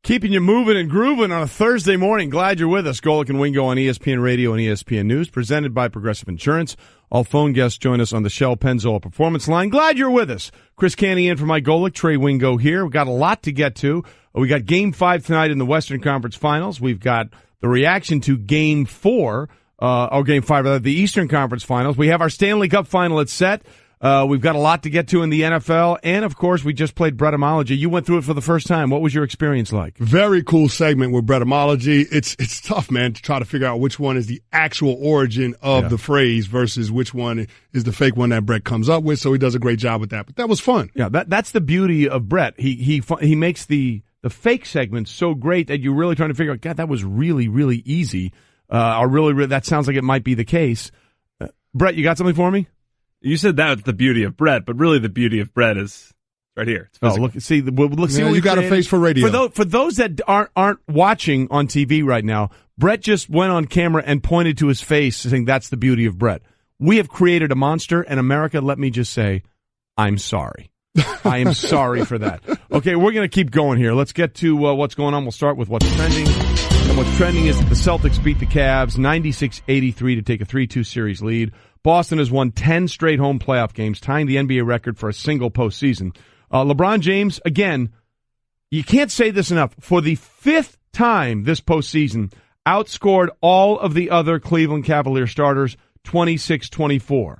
Keeping you moving and grooving on a Thursday morning. Glad you're with us. Golic and Wingo on ESPN Radio and ESPN News, presented by Progressive Insurance. All phone guests join us on the Shell Pennzoil Performance Line. Glad you're with us. Chris Canty in for Mike Golic, Trey Wingo here. We've got a lot to get to. We got Game 5 tonight in the Western Conference Finals. We've got the reaction to Game 4, Game 5, rather, the Eastern Conference Finals. We have our Stanley Cup Final. It's set. We've got a lot to get to in the NFL, and, of course, we just played Brettomology. You went through it for the first time. What was your experience like? Very cool segment with Brettomology. It's tough, man, to try to figure out which one is the actual origin of the phrase versus which one is the fake one that Brett comes up with, so he does a great job with that. But that was fun. Yeah, that's the beauty of Brett. He makes the fake segments so great that you're really trying to figure out, God, that was really, really easy, or really, that sounds like it might be the case. Brett, you got something for me? You said that's the beauty of Brett, but really the beauty of Brett is right here. It's look, see, see what you got a face for radio. For those that aren't watching on TV right now, Brett just went on camera and pointed to his face, saying that's the beauty of Brett. We have created a monster, and America, let me just say, I'm sorry. I am sorry for that. Okay, we're going to keep going here. Let's get to what's going on. We'll start with what's trending. And what's trending is that the Celtics beat the Cavs 96-83 to take a 3-2 series lead. Boston has won 10 straight home playoff games, tying the NBA record for a single postseason. LeBron James, again, you can't say this enough, for the fifth time this postseason, outscored all of the other Cleveland Cavaliers starters 26-24.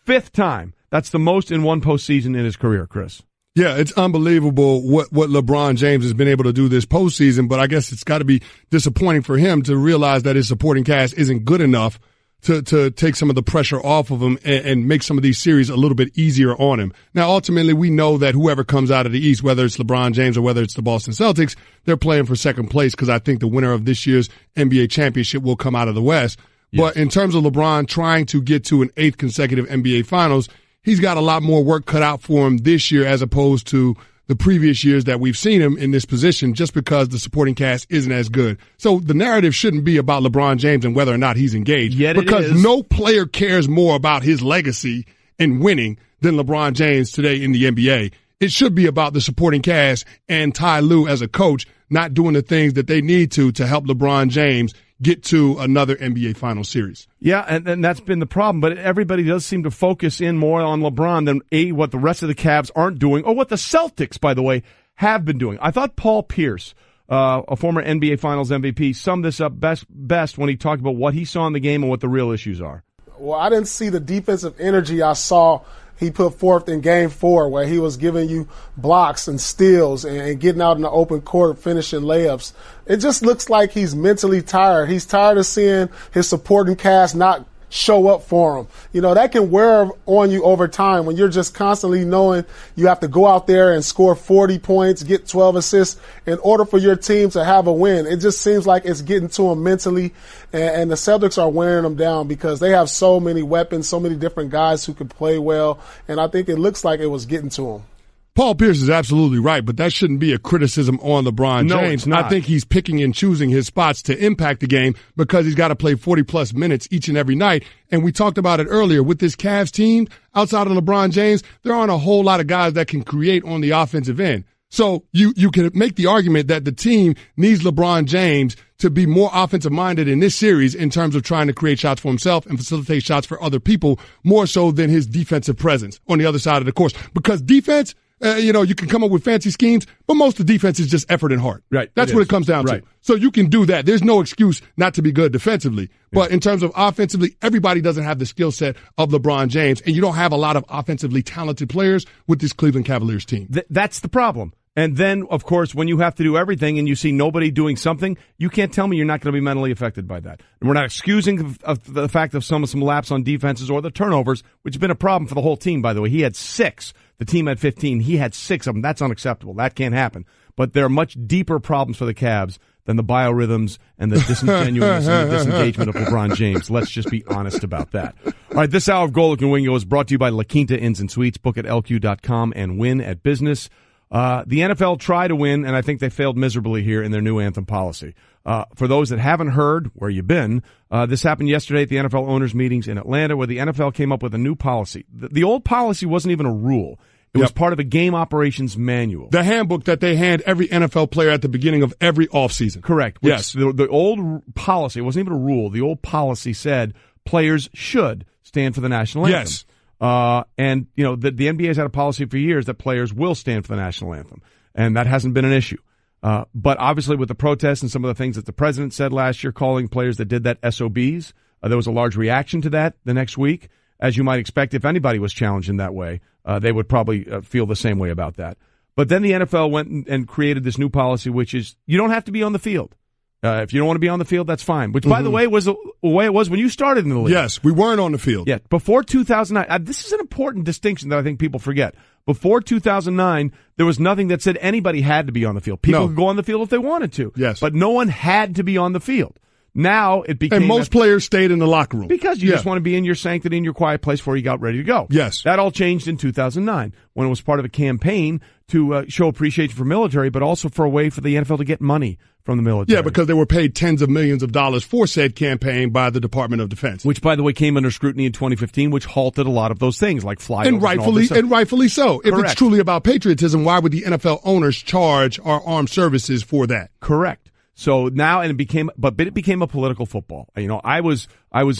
Fifth time. That's the most in one postseason in his career, Chris. Yeah, it's unbelievable what LeBron James has been able to do this postseason, but I guess it's got to be disappointing for him to realize that his supporting cast isn't good enough to take some of the pressure off of him and make some of these series a little bit easier on him. Now, ultimately, we know that whoever comes out of the East, whether it's LeBron James or whether it's the Boston Celtics, they're playing for second place because I think the winner of this year's NBA championship will come out of the West. Yes. But in terms of LeBron trying to get to an 8th consecutive NBA Finals, he's got a lot more work cut out for him this year as opposed to the previous years that we've seen him in this position just because the supporting cast isn't as good. So the narrative shouldn't be about LeBron James and whether or not he's engaged. Yet because no player cares more about his legacy and winning than LeBron James today in the NBA. It should be about the supporting cast and Ty Lue as a coach not doing the things that they need to help LeBron James get to another NBA final series. Yeah, and that's been the problem. But everybody does seem to focus in more on LeBron than what the rest of the Cavs aren't doing, or what the Celtics, by the way, have been doing. I thought Paul Pierce, a former NBA Finals MVP, summed this up best when he talked about what he saw in the game and what the real issues are. Well, I didn't see the defensive energy I saw he put forth in Game 4, where he was giving you blocks and steals and getting out in the open court, finishing layups. It just looks like he's mentally tired. He's tired of seeing his supporting cast not show up for him. You know, that can wear on you over time when you're just constantly knowing you have to go out there and score 40 points, get 12 assists in order for your team to have a win. It just seems like it's getting to him mentally, and the Celtics are wearing them down because they have so many weapons, so many different guys who can play well, and I think it looks like it was getting to him. Paul Pierce is absolutely right, but that shouldn't be a criticism on LeBron James. No, it's not. I think he's picking and choosing his spots to impact the game because he's got to play 40-plus minutes each and every night. And we talked about it earlier. With this Cavs team, outside of LeBron James, there aren't a whole lot of guys that can create on the offensive end. So you can make the argument that the team needs LeBron James to be more offensive-minded in this series in terms of trying to create shots for himself and facilitate shots for other people, more so than his defensive presence on the other side of the course. Because defense, you can come up with fancy schemes, but most of the defense is just effort and heart. Right. That's what it comes down to. So you can do that. There's no excuse not to be good defensively. But in terms of offensively, everybody doesn't have the skill set of LeBron James, and you don't have a lot of offensively talented players with this Cleveland Cavaliers team. That's the problem. And then, of course, when you have to do everything and you see nobody doing something, you can't tell me you're not going to be mentally affected by that. And we're not excusing the fact of some lapse on defenses or the turnovers, which has been a problem for the whole team, by the way. He had 6. The team had 15. He had 6 of them. That's unacceptable. That can't happen. But there are much deeper problems for the Cavs than the biorhythms and the disingenuousness and the disengagement of LeBron James. Let's just be honest about that. All right, this hour of Golic and Wingo is brought to you by La Quinta Inns and Suites. Book at LQ.com and win at business. The NFL tried to win, and I think they failed miserably here in their new anthem policy. For those that haven't heard, where you been, this happened yesterday at the NFL owners' meetings in Atlanta, where the NFL came up with a new policy. The old policy wasn't even a rule. It was part of a game operations manual. The handbook that they hand every NFL player at the beginning of every offseason. Correct. Yes. The old policy, it wasn't even a rule, the old policy said players should stand for the national anthem. Yes. And, the NBA has had a policy for years that players will stand for the national anthem, and that hasn't been an issue. But obviously with the protests and some of the things that the president said last year, calling players that did that SOBs, there was a large reaction to that the next week. As you might expect, if anybody was challenged in that way, they would probably feel the same way about that. But then the NFL went and created this new policy, which is you don't have to be on the field. If you don't want to be on the field, that's fine. Which, by the way, was the way it was when you started in the league. Yes, we weren't on the field. Yeah, before 2009. This is an important distinction that I think people forget. Before 2009, there was nothing that said anybody had to be on the field. People could go on the field if they wanted to. Yes. But no one had to be on the field. Now it became... And most players stayed in the locker room. Because you just want to be in your sanctity, in your quiet place before you got ready to go. Yes. That all changed in 2009 when it was part of a campaign to show appreciation for military, but also for a way for the NFL to get money from the military. Yeah, because they were paid tens of millions of dollars for said campaign by the Department of Defense. Which, by the way, came under scrutiny in 2015, which halted a lot of those things like flyovers. And rightfully so. Correct. If it's truly about patriotism, why would the NFL owners charge our armed services for that? Correct. So now, and it became a political football. I was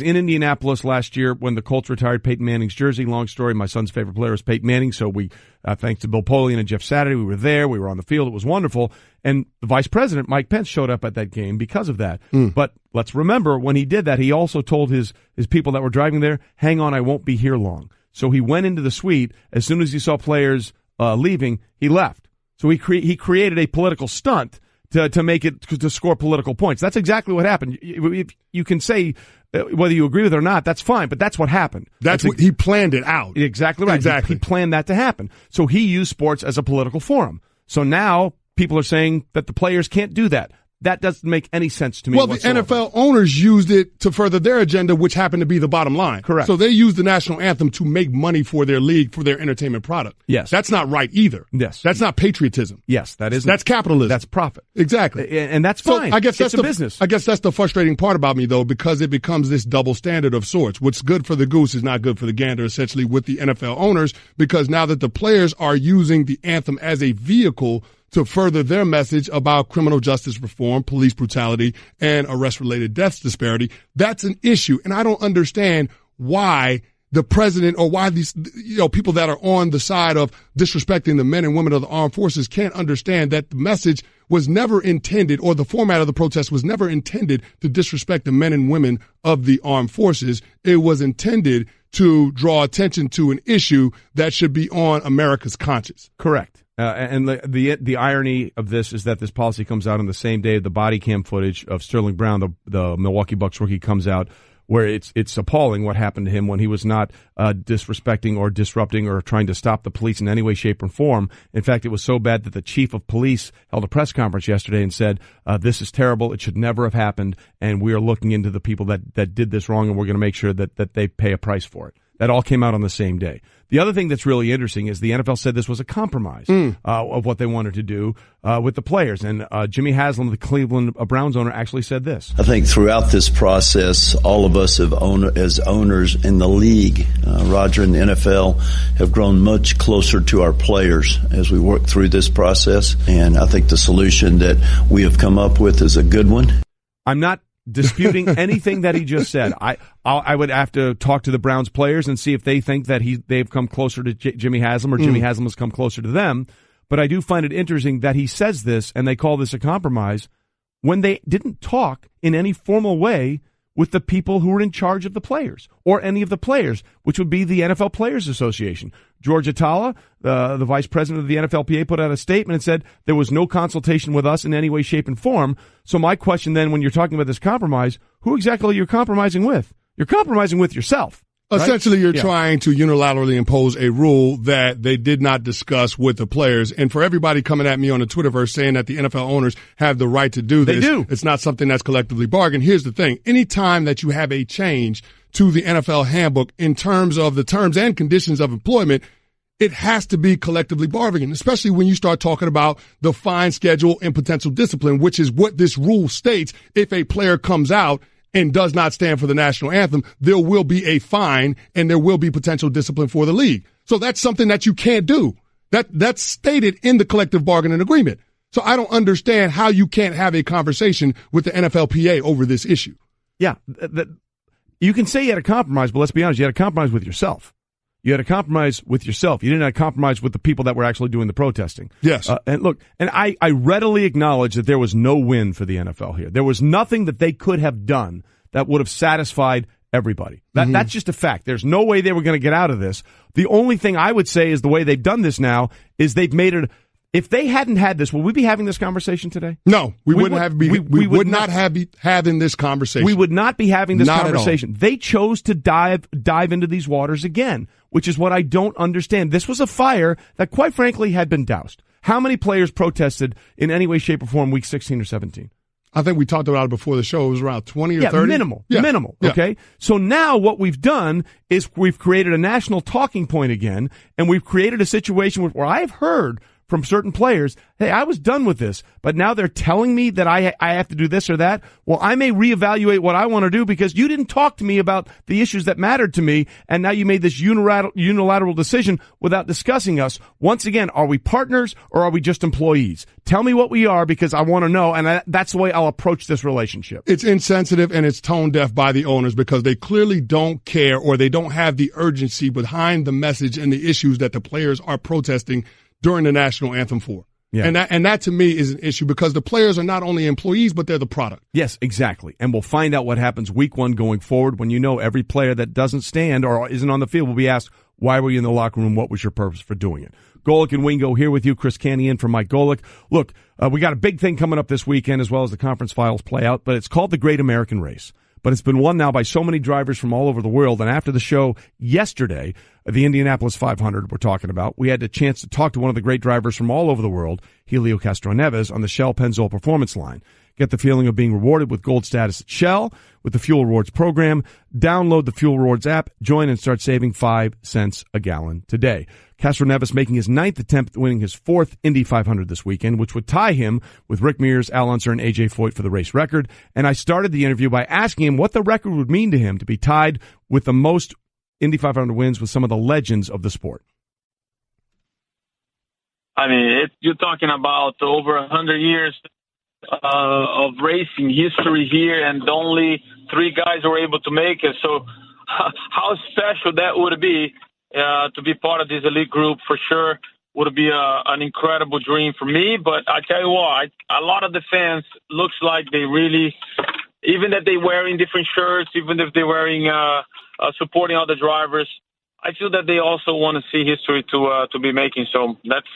in Indianapolis last year when the Colts retired Peyton Manning's jersey. Long story. My son's favorite player is Peyton Manning. So we, thanks to Bill Polian and Jeff Saturday, we were there. We were on the field. It was wonderful. And the vice president, Mike Pence, showed up at that game because of that. But let's remember when he did that, he also told his people that were driving there, hang on, I won't be here long. So he went into the suite. As soon as he saw players, leaving, he left. So he created a political stunt to make it to score political points. That's exactly what happened. If you can say whether you agree with it or not, that's fine, but that's what happened. That's what he planned it out. Exactly right. Exactly. He planned that to happen. So he used sports as a political forum. So now people are saying that the players can't do that. That doesn't make any sense to me. Well, whatsoever. the NFL owners used it to further their agenda, which happened to be the bottom line. Correct. So they used the national anthem to make money for their league, for their entertainment product. Yes. That's not right either. Yes. That's not patriotism. Yes, that is. That's capitalism. That's profit. Exactly. And that's fine. So I guess it's a business. I guess that's the frustrating part about me, though, because it becomes this double standard of sorts. What's good for the goose is not good for the gander, essentially, with the NFL owners, because now that the players are using the anthem as a vehicle to further their message about criminal justice reform, police brutality, and arrest-related deaths disparity, that's an issue. And I don't understand why the president or why these people that are on the side of disrespecting the men and women of the armed forces can't understand that the message was never intended, or the format of the protest was never intended to disrespect the men and women of the armed forces. It was intended to draw attention to an issue that should be on America's conscience. Correct. And the irony of this is that this policy comes out on the same day the body cam footage of Sterling Brown, the Milwaukee Bucks rookie, comes out, where it's appalling what happened to him when he was not disrespecting or disrupting or trying to stop the police in any way, shape, or form. In fact, it was so bad that the chief of police held a press conference yesterday and said, this is terrible. It should never have happened, and we are looking into the people that did this wrong, and we're going to make sure that they pay a price for it. That all came out on the same day. The other thing that's really interesting is the NFL said this was a compromise of what they wanted to do with the players. And Jimmy Haslam, the Cleveland Browns owner, actually said this. I think throughout this process, all of us as owners in the league, Roger and the NFL, have grown much closer to our players as we work through this process. And I think the solution that we have come up with is a good one. I'm not disputing anything that he just said. I would have to talk to the Browns players and see if they think that they've come closer to Jimmy Haslam or Jimmy Haslam has come closer to them. But I do find it interesting that he says this and they call this a compromise when they didn't talk in any formal way with the people who were in charge of the players or any of the players, which would be the NFL Players Association. George Atala, the vice president of the NFLPA, put out a statement and said there was no consultation with us in any way, shape, and form. So my question then, when you're talking about this compromise, who exactly are you compromising with? You're compromising with yourself. Right? Essentially, you're trying to unilaterally impose a rule that they did not discuss with the players. And for everybody coming at me on the Twitterverse saying that the NFL owners have the right to do this, they do. It's not something that's collectively bargained. Here's the thing. Anytime that you have a change to the NFL handbook in terms of the terms and conditions of employment, it has to be collectively bargained, especially when you start talking about the fine schedule and potential discipline, which is what this rule states. If a player comes out and does not stand for the national anthem, there will be a fine and there will be potential discipline for the league. So that's something that you can't do. That's stated in the collective bargaining agreement. So I don't understand how you can't have a conversation with the NFLPA over this issue. Yeah, you can say you had a compromise, but let's be honest, you had a compromise with yourself. You had a compromise with yourself. You didn't have a compromise with the people that were actually doing the protesting. Yes. And look, and I readily acknowledge that there was no win for the NFL here. There was nothing that they could have done that would have satisfied everybody. That's just a fact. There's no way they were going to get out of this. The only thing I would say is the way they've done this now is they've made it. If they hadn't had this, would we be having this conversation today? No, we would not have having this conversation. We would not be having this not conversation. They chose to dive into these waters again, which is what I don't understand. This was a fire that, quite frankly, had been doused. How many players protested in any way, shape, or form week 16 or 17? I think we talked about it before the show. It was around 20 or 30. Minimal. Yeah. Okay. So now what we've done is we've created a national talking point again, and we've created a situation where I've heard from certain players, hey, I was done with this, but now they're telling me that I have to do this or that. Well, I may reevaluate what I want to do because you didn't talk to me about the issues that mattered to me, and now you made this unilateral decision without discussing us. Once again, are we partners or are we just employees? Tell me what we are because I want to know, and that's the way I'll approach this relationship. It's insensitive and it's tone deaf by the owners because they clearly don't care or they don't have the urgency behind the message and the issues that the players are protesting during the national anthem for. Yeah. And that to me is an issue because the players are not only employees, but they're the product. Yes, exactly. And we'll find out what happens week 1 going forward when you know every player that doesn't stand or isn't on the field will be asked, why were you in the locker room? What was your purpose for doing it? Golic and Wingo here with you. Chris Canny in for Mike Golic. Look, we got a big thing coming up this weekend as well as the conference finals play out, but it's called the Great American Race. But it's been won now by so many drivers from all over the world. And after the show yesterday, the Indianapolis 500 we're talking about, we had a chance to talk to one of the great drivers from all over the world, Helio Castroneves, on the Shell Pennzoil Performance line. Get the feeling of being rewarded with gold status at Shell with the Fuel Rewards program. Download the Fuel Rewards app, join and start saving 5 cents a gallon today. Castroneves making his 9th attempt at winning his 4th Indy 500 this weekend, which would tie him with Rick Mears, Al Unser, and A.J. Foyt for the race record. And I started the interview by asking him what the record would mean to him to be tied with the most Indy 500 wins with some of the legends of the sport. I mean, you're talking about over 100 years of racing history here, and only 3 guys were able to make it. So how special that would be to be part of this elite group for sure would be an incredible dream for me. But I tell you what, a lot of the fans looks like they really, even if they're wearing different shirts, even if they're wearing supporting other drivers, I feel that they also want to see history to be making. So that's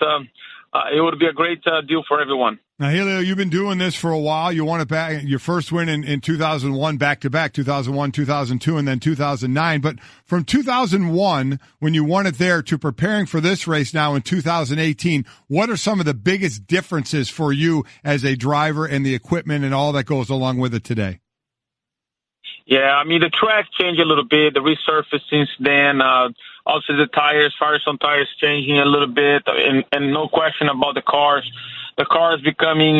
it would be a great deal for everyone. Now, Helio, you've been doing this for a while. You won it back, your first win in 2001, back-to-back, 2001, 2002, and then 2009. But from 2001, when you won it there, to preparing for this race now in 2018, what are some of the biggest differences for you as a driver and the equipment and all that goes along with it today? Yeah, I mean, the track changed a little bit. The resurfaced since then. Also, the tires, Firestone tires changing a little bit. And no question about the cars. The car is becoming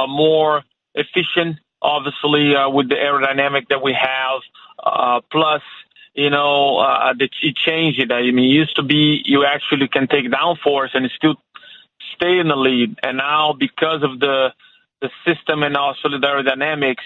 more efficient, obviously, with the aerodynamic that we have. Plus, it changed it. I mean, it used to be you actually can take downforce and still stay in the lead. And now, because of the system and also the aerodynamics,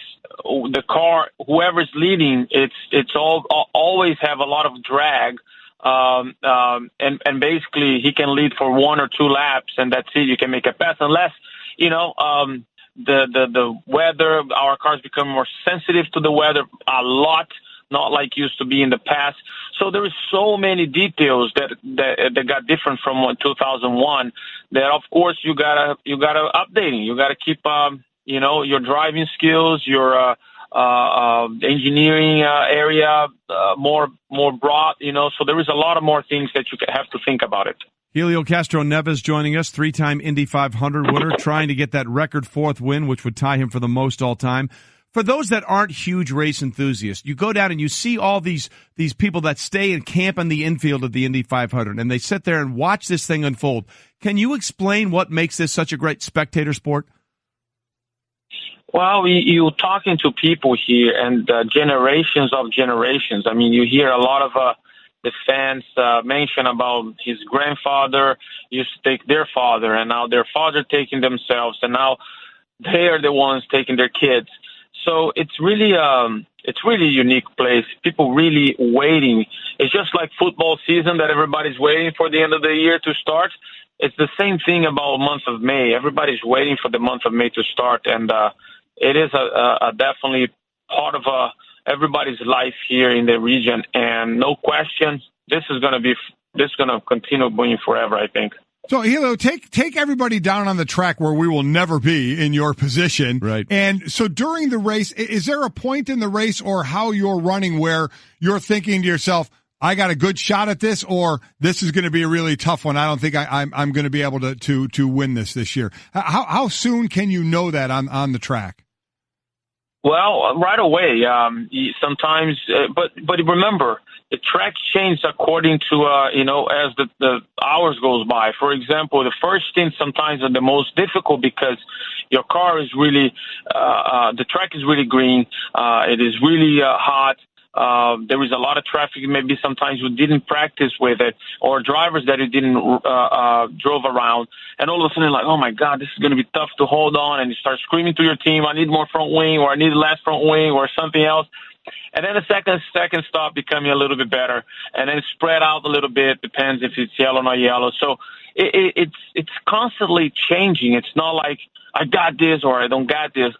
the car, whoever's leading, it's always have a lot of drag. And basically he can lead for 1 or 2 laps and that's it. You can make a pass unless, the weather, our cars become more sensitive to the weather a lot, not like used to be in the past. So there is so many details that got different from 2001 that of course you gotta updating. You gotta keep, your driving skills, your, engineering area more broad, so there is a lot of more things that you have to think about it. Helio Castroneves joining us, 3-time Indy 500 winner, trying to get that record 4th win, which would tie him for the most all time. For those that aren't huge race enthusiasts, you go down and you see all these people that stay and camp in the infield of the Indy 500, and they sit there and watch this thing unfold. Can you explain what makes this such a great spectator sport? Well, you're talking to people here and generations of generations. I mean, you hear a lot of the fans mention about his grandfather used to take their father, and now their father taking themselves, and now they are the ones taking their kids. So it's really a unique place. People really waiting. It's just like football season that everybody's waiting for the end of the year to start. It's the same thing about month of May. Everybody's waiting for the month of May to start, and it is a definitely part of everybody's life here in the region. And no question, this is going to continue going forever, I think. So, Helio, take everybody down on the track where we will never be in your position. Right. And so during the race, is there a point in the race or how you're running where you're thinking to yourself, I got a good shot at this, or this is going to be a really tough one. I don't think I'm going to be able to win this year. How soon can you know that on the track? Well, right away. Sometimes, but remember, the track changes according to as the hours goes by. For example, the first stint sometimes are the most difficult because your car is really the track is really green. It is really hot. There is a lot of traffic. Maybe sometimes we didn't practice with it, or drivers that you didn't drove around, and all of a sudden, like, oh my God, this is going to be tough to hold on, and you start screaming to your team, I need more front wing, or I need less front wing, or something else. And then the second stop becoming a little bit better, and then spread out a little bit. Depends if it's yellow or not yellow. So it's constantly changing. It's not like I got this or I don't got this.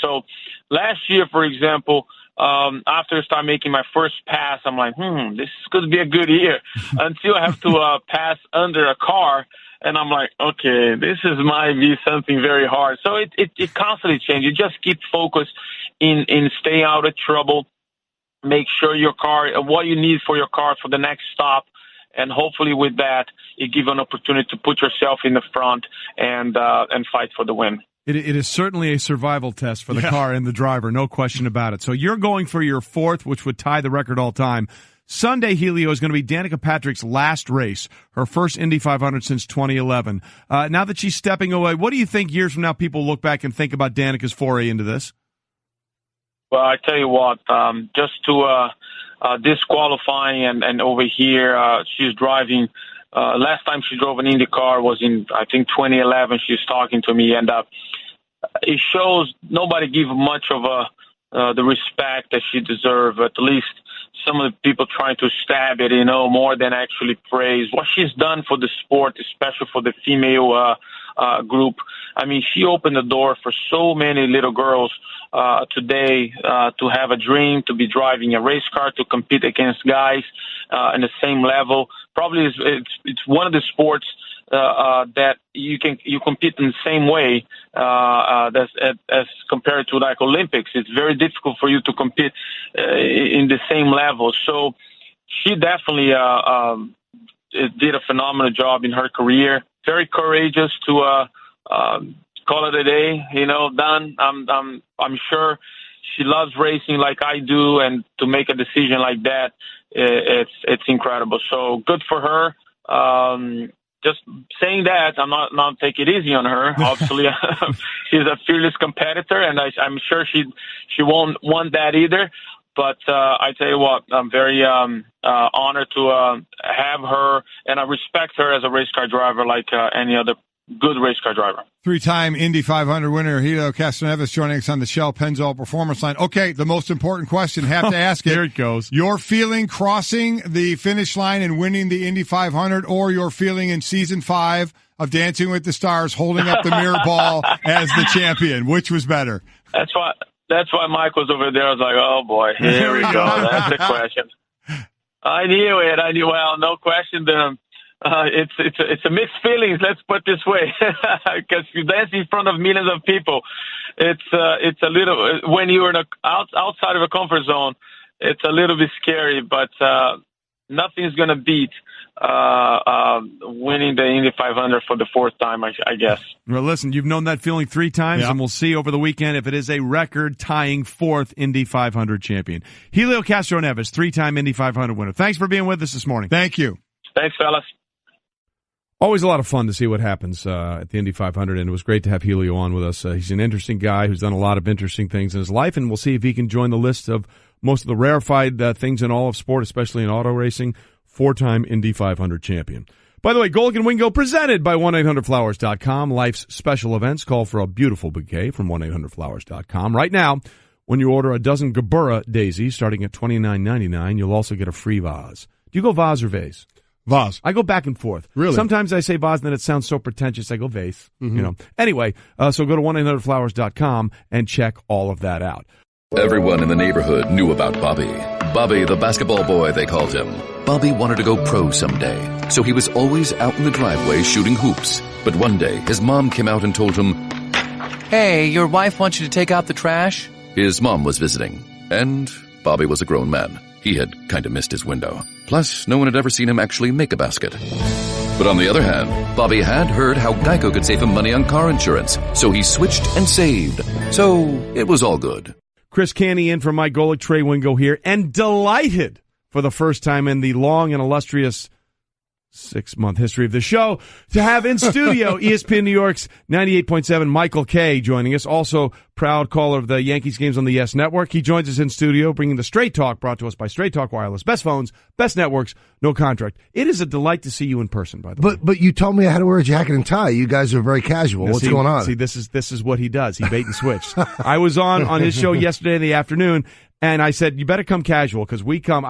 So last year, for example, after I start making my first pass, I'm like, this could be a good year until I have to pass under a car. And I'm like, okay, this might be something very hard. So it constantly changes. You just keep focused in staying out of trouble. Make sure your car, what you need for your car for the next stop. And hopefully with that, you give an opportunity to put yourself in the front and fight for the win. It is certainly a survival test for the car and the driver, no question about it. So you're going for your fourth, which would tie the record all time. Sunday, Helio, is going to be Danica Patrick's last race, her first Indy 500 since 2011. Now that she's stepping away, what do you think years from now people look back and think about Danica's foray into this? Well, I tell you what, just to disqualifying and over here, she's driving. Last time she drove an Indy car was in, I think, 2011. She's talking to me, and it shows nobody give much of the respect that she deserves. At least some of the people trying to stab it, more than actually praise what she's done for the sport, especially for the female group. I mean, she opened the door for so many little girls today to have a dream, to be driving a race car, to compete against guys in the same level. Probably it's one of the sports that you compete in the same way as compared to like Olympics. It's very difficult for you to compete in the same level. So she definitely did a phenomenal job in her career. Very courageous to call it a day, done. I'm sure she loves racing like I do, and to make a decision like that, it's incredible. So good for her. Just saying that, I'm not take it easy on her. Obviously, she's a fearless competitor, and I'm sure she won't want that either. But I tell you what, I'm very honored to have her, and I respect her as a race car driver like any other good race car driver. Three-time Indy 500 winner Helio Castroneves joining us on the Shell Pennzoil Performance Line. Okay, the most important question, have to ask it. Here it goes. Your feeling crossing the finish line and winning the Indy 500, or your feeling in Season 5 of Dancing with the Stars holding up the mirror ball as the champion? Which was better? That's why Mike was over there. I was like, oh, boy, here we go. That's the question. I knew it. Well, no question. It's a mixed feelings. Let's put it this way, because you dance in front of millions of people. It's a little, when you're outside of a comfort zone, it's a little bit scary, but nothing's gonna beat winning the Indy 500 for the fourth time, I guess. Well, listen, you've known that feeling 3 times, and we'll see over the weekend if it is a record-tying 4th Indy 500 champion. Helio Castroneves, 3-time Indy 500 winner. Thanks for being with us this morning. Thank you. Thanks, fellas. Always a lot of fun to see what happens at the Indy 500, and it was great to have Helio on with us. He's an interesting guy who's done a lot of interesting things in his life, and we'll see if he can join the list of most of the rarefied things in all of sport, especially in auto racing. 4-time Indy 500 champion. By the way, Golic and Wingo presented by 1-800-Flowers.com. Life's special events. Call for a beautiful bouquet from 1-800-Flowers.com. Right now, when you order a dozen Gabura daisies starting at $29.99, you'll also get a free vase. Do you go vase or vase? Vase. I go back and forth. Really? Sometimes I say vase and then it sounds so pretentious. I go vase. Anyway, so go to 1-800-Flowers.com and check all of that out. Everyone in the neighborhood knew about Bobby. Bobby, the basketball boy, they called him. Bobby wanted to go pro someday, so he was always out in the driveway shooting hoops. But one day, his mom came out and told him, "Hey, your wife wants you to take out the trash?" His mom was visiting, and Bobby was a grown man. He had kind of missed his window. Plus, no one had ever seen him actually make a basket. But on the other hand, Bobby had heard how Geico could save him money on car insurance, so he switched and saved. So it was all good. Chris Canny in for Mike Golic, Trey Wingo here, and delighted for the first time in the long and illustrious 6-month history of the show to have in studio ESPN New York's 98.7 Michael Kay joining us, also proud caller of the Yankees games on the Yes Network. He joins us in studio bringing the Straight Talk, brought to us by Straight Talk Wireless. Best phones, best networks, no contract. It is a delight to see you in person, by the way. But you told me I had to wear a jacket and tie. You guys are very casual. What's going on? See, this is what he does. He bait and switched. I was on his show yesterday in the afternoon, and I said, you better come casual because we come.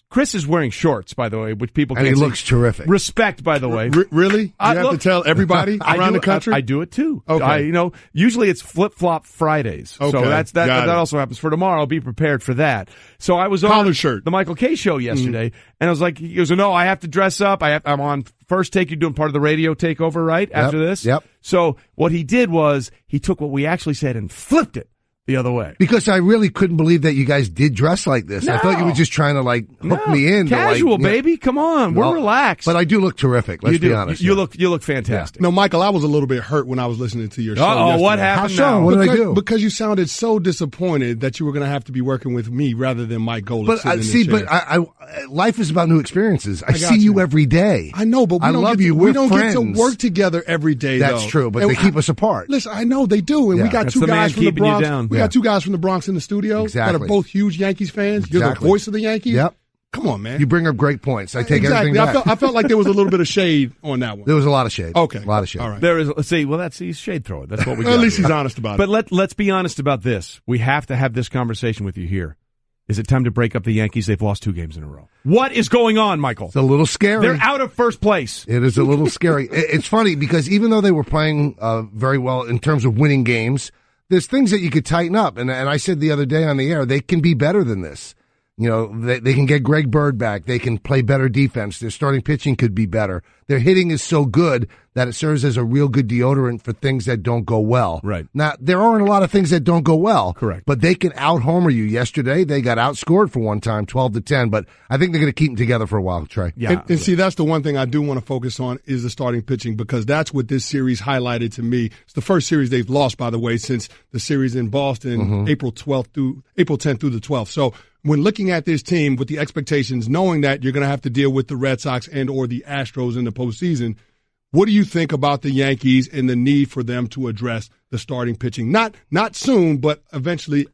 Chris is wearing shorts, by the way, which people can't and he see. looks terrific. Respect, by the way. Really? You have to tell everybody around the country? I do it too. Okay. Usually it's flip-flop Fridays. Okay. So that also happens for tomorrow. Be prepared for that. So I was on Collared shirt. the Michael Kay show yesterday, and I was like, he goes, no, I have to dress up. I'm on First Take. You're doing part of the radio takeover, right? After this? Yep. So what he did was he took what we actually said and flipped it the other way. Because I really couldn't believe that you guys did dress like this. No. I thought you were just trying to hook me in. Casual, baby. Come on. We're relaxed. But I do look terrific. Let's be honest. You look fantastic. No, Michael, I was a little bit hurt when I was listening to your show. Uh-oh, what happened How so? now? What did I do? Because you sounded so disappointed that you were going to have to be working with me rather than Mike Golic. But life is about new experiences. I see you. you every day. I know, but we don't get to work together every day. That's true, but they keep us apart. Listen, I know they do, and we got two guys from the Bronx. We got two guys from the Bronx in the studio that are both huge Yankees fans. You're the voice of the Yankees. Yep. Come on, man. You bring up great points. I take everything back. I felt like there was a little bit of shade on that one. There was a lot of shade. Okay. A lot of shade. All right. There is. He's shade thrower. That's what we got. At least he's honest about it. But let's be honest about this. We have to have this conversation with you here. Is it time to break up the Yankees? They've lost 2 games in a row. What is going on, Michael? It's a little scary. They're out of first place. It is a little scary. It's funny because even though they were playing very well in terms of winning games, there's things that you could tighten up. And I said the other day on the air, they can be better than this. They can get Greg Bird back. They can play better defense. Their starting pitching could be better. Their hitting is so good that it serves as a real good deodorant for things that don't go well. Right. Now, there aren't a lot of things that don't go well. Correct. But they can out-homer you. Yesterday, they got outscored for one time, 12-10. But I think they're going to keep them together for a while, Trey. Yeah. And see, that's the one thing I do want to focus on is the starting pitching because that's what this series highlighted to me. It's the first series they've lost, by the way, since the series in Boston, April 10th through the 12th. So when looking at this team with the expectations, knowing that you're going to have to deal with the Red Sox and or the Astros in the postseason, what do you think about the Yankees and the need for them to address the starting pitching? Not soon, but eventually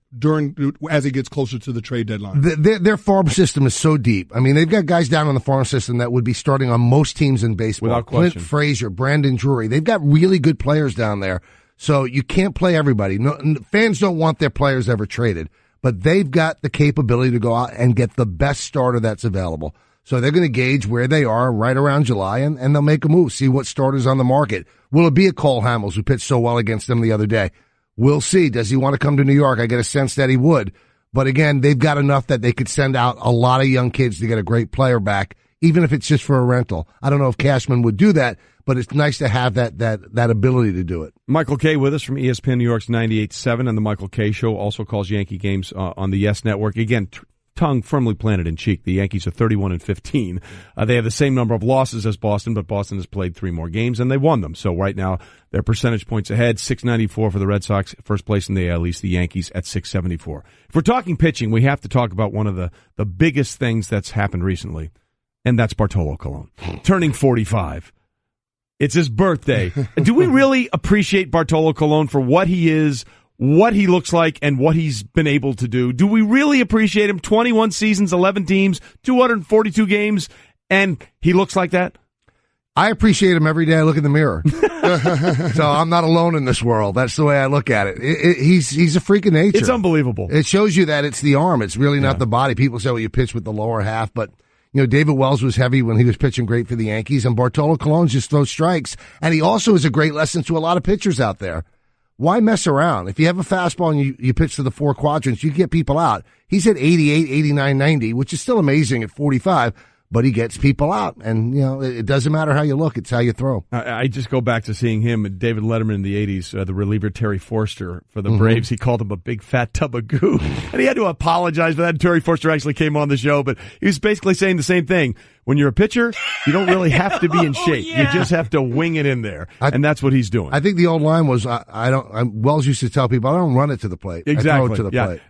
as it gets closer to the trade deadline. Their farm system is so deep. I mean, they've got guys down on the farm system that would be starting on most teams in baseball. Without question. Clint Frazier, Brandon Drury. They've got really good players down there. So you can't play everybody. No, fans don't want their players ever traded, but they've got the capability to go out and get the best starter that's available. So they're going to gauge where they are right around July, and they'll make a move, see what starters on the market. Will it be a Cole Hamels who pitched so well against them the other day? We'll see. Does he want to come to New York? I get a sense that he would. But again, they've got enough that they could send out a lot of young kids to get a great player back, even if it's just for a rental. I don't know if Cashman would do that, but it's nice to have that ability to do it. Michael Kay with us from ESPN New York's 98.7, and the Michael Kay Show also calls Yankee games on the Yes Network. Again, tongue firmly planted in cheek. The Yankees are 31-15. They have the same number of losses as Boston, but Boston has played 3 more games and they won them. So right now they're percentage points ahead. 694 for the Red Sox, first place in the AL East. The Yankees at 674. If we're talking pitching, we have to talk about one of the biggest things that's happened recently, and that's Bartolo Colon turning 45. It's his birthday. Do we really appreciate Bartolo Colon for what he is, what he looks like, and what he's been able to do? Do we really appreciate him? 21 seasons, 11 teams, 242 games, And he looks like that? I appreciate him every day I look in the mirror. So I'm not alone in this world. That's the way I look at it. He's a freak of nature. It's unbelievable. It shows you that it's the arm. It's really not the body. People say, well, you pitch with the lower half, but David Wells was heavy when he was pitching great for the Yankees, and Bartolo Colon just throws strikes. And he also is a great lesson to a lot of pitchers out there. Why mess around? If you have a fastball and you pitch to the 4 quadrants, you get people out. He's at 88, 89, 90, which is still amazing at 45. But he gets people out, and it doesn't matter how you look; it's how you throw. I just go back to seeing him and David Letterman in the '80s, the reliever Terry Forster for the Braves. He called him a big fat tub of goo, and he had to apologize for that. Terry Forster actually came on the show, but he was basically saying the same thing. When you're a pitcher, you don't really have to be in shape. You just have to wing it in there, and that's what he's doing. I think the old line was, Wells used to tell people, I don't run it to the plate. Exactly. I throw it to the plate.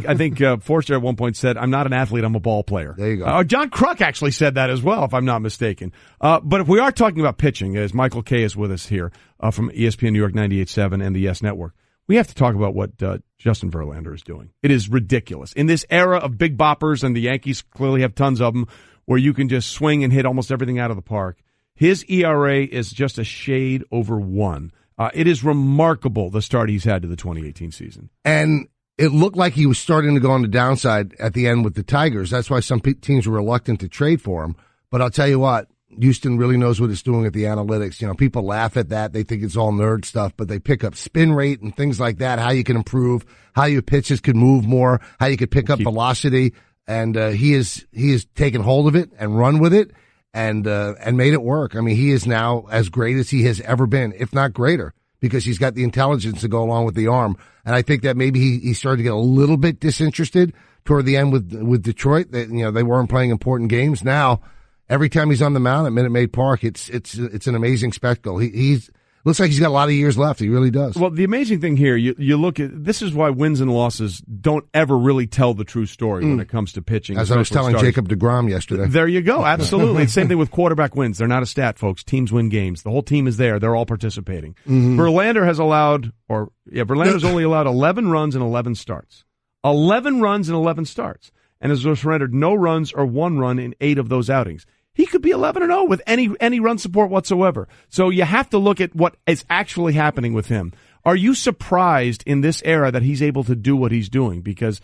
I think Forster at one point said, I'm not an athlete, I'm a ball player. There you go. John Kruk actually said that as well, if I'm not mistaken. But if we are talking about pitching, as Michael Kay is with us here from ESPN New York 98.7 and the Yes Network, we have to talk about what Justin Verlander is doing. It is ridiculous. In this era of big boppers, and the Yankees clearly have tons of them, where you can just swing and hit almost everything out of the park, his ERA is just a shade over 1. It is remarkable the start he's had to the 2018 season. And it looked like he was starting to go on the downside at the end with the Tigers. That's why some teams were reluctant to trade for him. But I'll tell you what, Houston really knows what it's doing at the analytics. People laugh at that. They think it's all nerd stuff, but they pick up spin rate and things like that, how you can improve, how your pitches could move more, how you could pick up velocity. And he has taken hold of it and run with it and made it work. I mean, he is now as great as he has ever been, if not greater, because he's got the intelligence to go along with the arm. And I think that maybe he started to get a little bit disinterested toward the end with Detroit. They weren't playing important games. Now, every time he's on the mound at Minute Maid Park, it's an amazing spectacle. He's looks like he's got a lot of years left. He really does. Well, the amazing thing here, you look at, this is why wins and losses don't ever really tell the true story when it comes to pitching. As I was telling Jacob deGrom yesterday. There you go. Absolutely. Same thing with quarterback wins. They're not a stat, folks. Teams win games. The whole team is there. They're all participating. Verlander has Verlander's only allowed 11 runs and 11 starts. 11 runs and 11 starts. And has surrendered no runs or 1 run in 8 of those outings. He could be 11-0 with any run support whatsoever. So you have to look at what is actually happening with him. Are you surprised in this era that he's able to do what he's doing? Because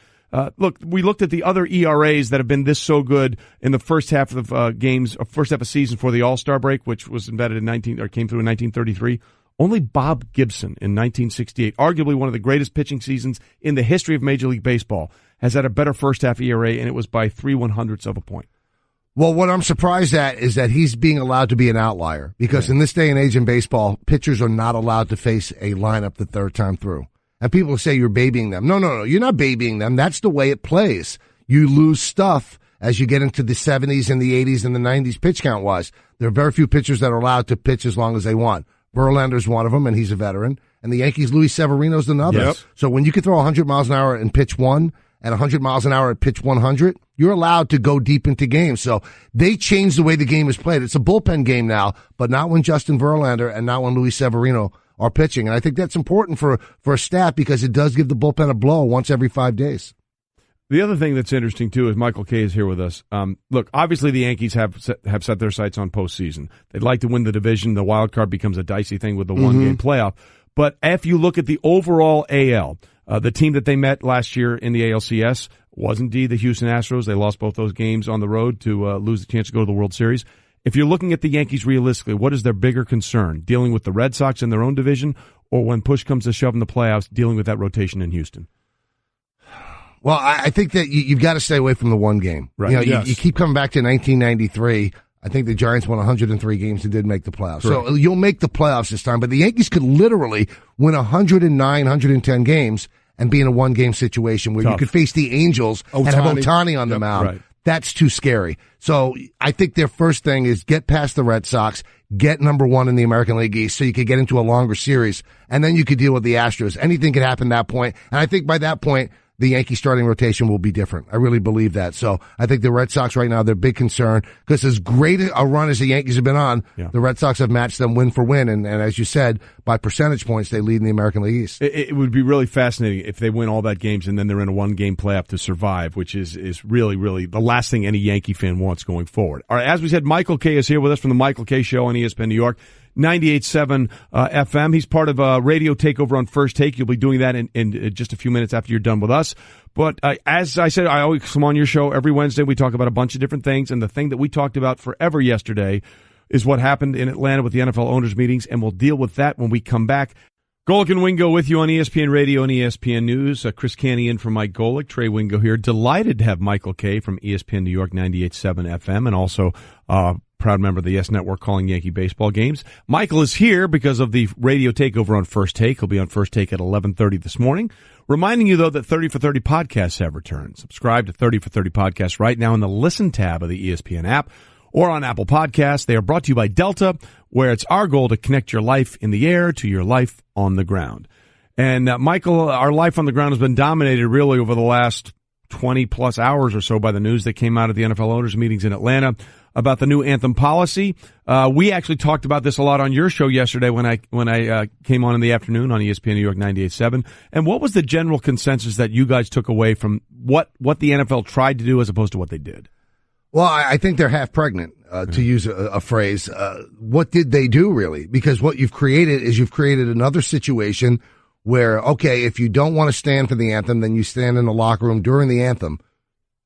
look, we looked at the other ERAs that have been this so good in the first half of games, first half of season for the All-Star break, which was invented came through in 1933. Only Bob Gibson in 1968, arguably one of the greatest pitching seasons in the history of Major League Baseball, has had a better first half ERA, and it was by 3/100ths of a point. Well, what I'm surprised at is that he's being allowed to be an outlier, because in this day and age in baseball, pitchers are not allowed to face a lineup the third time through. And people say you're babying them. No, you're not babying them. That's the way it plays. You lose stuff as you get into the 70s and the 80s and the 90s pitch count-wise. There are very few pitchers that are allowed to pitch as long as they want. Verlander's one of them, and he's a veteran. And the Yankees' Luis Severino's another. Yep. So when you can throw 100 miles an hour in pitch 1 and 100 miles an hour at pitch 100, you're allowed to go deep into games. So they changed the way the game is played. It's a bullpen game now, but not when Justin Verlander and not when Luis Severino are pitching. And I think that's important for a staff, because it does give the bullpen a blow once every 5 days. The other thing that's interesting, too, is Michael Kay is here with us. Look, obviously the Yankees have set their sights on postseason. They'd like to win the division. The wild card becomes a dicey thing with the one-game playoff. But if you look at the overall AL, the team that they met last year in the ALCS was indeed the Houston Astros. They lost both those games on the road to lose the chance to go to the World Series. If you're looking at the Yankees realistically, what is their bigger concern? Dealing with the Red Sox in their own division, or when push comes to shove in the playoffs, dealing with that rotation in Houston? Well, I think that you've got to stay away from the one game. Right. You keep coming back to 1993. I think the Giants won 103 games and did make the playoffs. Correct. So you'll make the playoffs this time. But the Yankees could literally win 109, 110 games and be in a one-game situation where you could face the Angels and have Ohtani on the mound. Right. That's too scary. So I think their first thing is get past the Red Sox, get number 1 in the American League East so you could get into a longer series, and then you could deal with the Astros. Anything could happen at that point. And I think by that point, the Yankee starting rotation will be different. I really believe that. So I think the Red Sox right now, their big concern, because as great a run as the Yankees have been on, the Red Sox have matched them win for win. And as you said, by percentage points, they lead in the American League East. It would be really fascinating if they win all that games and then they're in a one-game playoff to survive, which is really, really the last thing any Yankee fan wants going forward. All right, as we said, Michael Kay is here with us from the Michael Kay Show on ESPN New York. 98.7 FM. He's part of Radio Takeover on First Take. You'll be doing that in just a few minutes after you're done with us. But as I said, I always come on your show every Wednesday. We talk about a bunch of different things, and the thing that we talked about forever yesterday is what happened in Atlanta with the NFL owners' meetings, and we'll deal with that when we come back. Golic and Wingo with you on ESPN Radio and ESPN News. Chris Canny in for Mike Golic. Trey Wingo here. Delighted to have Michael Kay from ESPN New York 98.7 FM, and also proud member of the Yes Network calling Yankee baseball games. Michael is here because of the Radio Takeover on First Take. He'll be on First Take at 11:30 this morning. Reminding you, though, that 30 for 30 podcasts have returned. Subscribe to 30 for 30 podcasts right now in the Listen tab of the ESPN app or on Apple Podcasts. They are brought to you by Delta, where it's our goal to connect your life in the air to your life on the ground. And Michael, our life on the ground has been dominated really over the last 20-plus hours or so by the news that came out of the NFL owners' meetings in Atlanta about the new anthem policy. We actually talked about this a lot on your show yesterday when I came on in the afternoon on ESPN New York 98.7. And what was the general consensus that you guys took away from what the NFL tried to do as opposed to what they did? Well, I think they're half pregnant, to use a phrase. What did they do, really? Because what you've created is another situation where, okay, if you don't want to stand for the anthem, then you stand in the locker room during the anthem.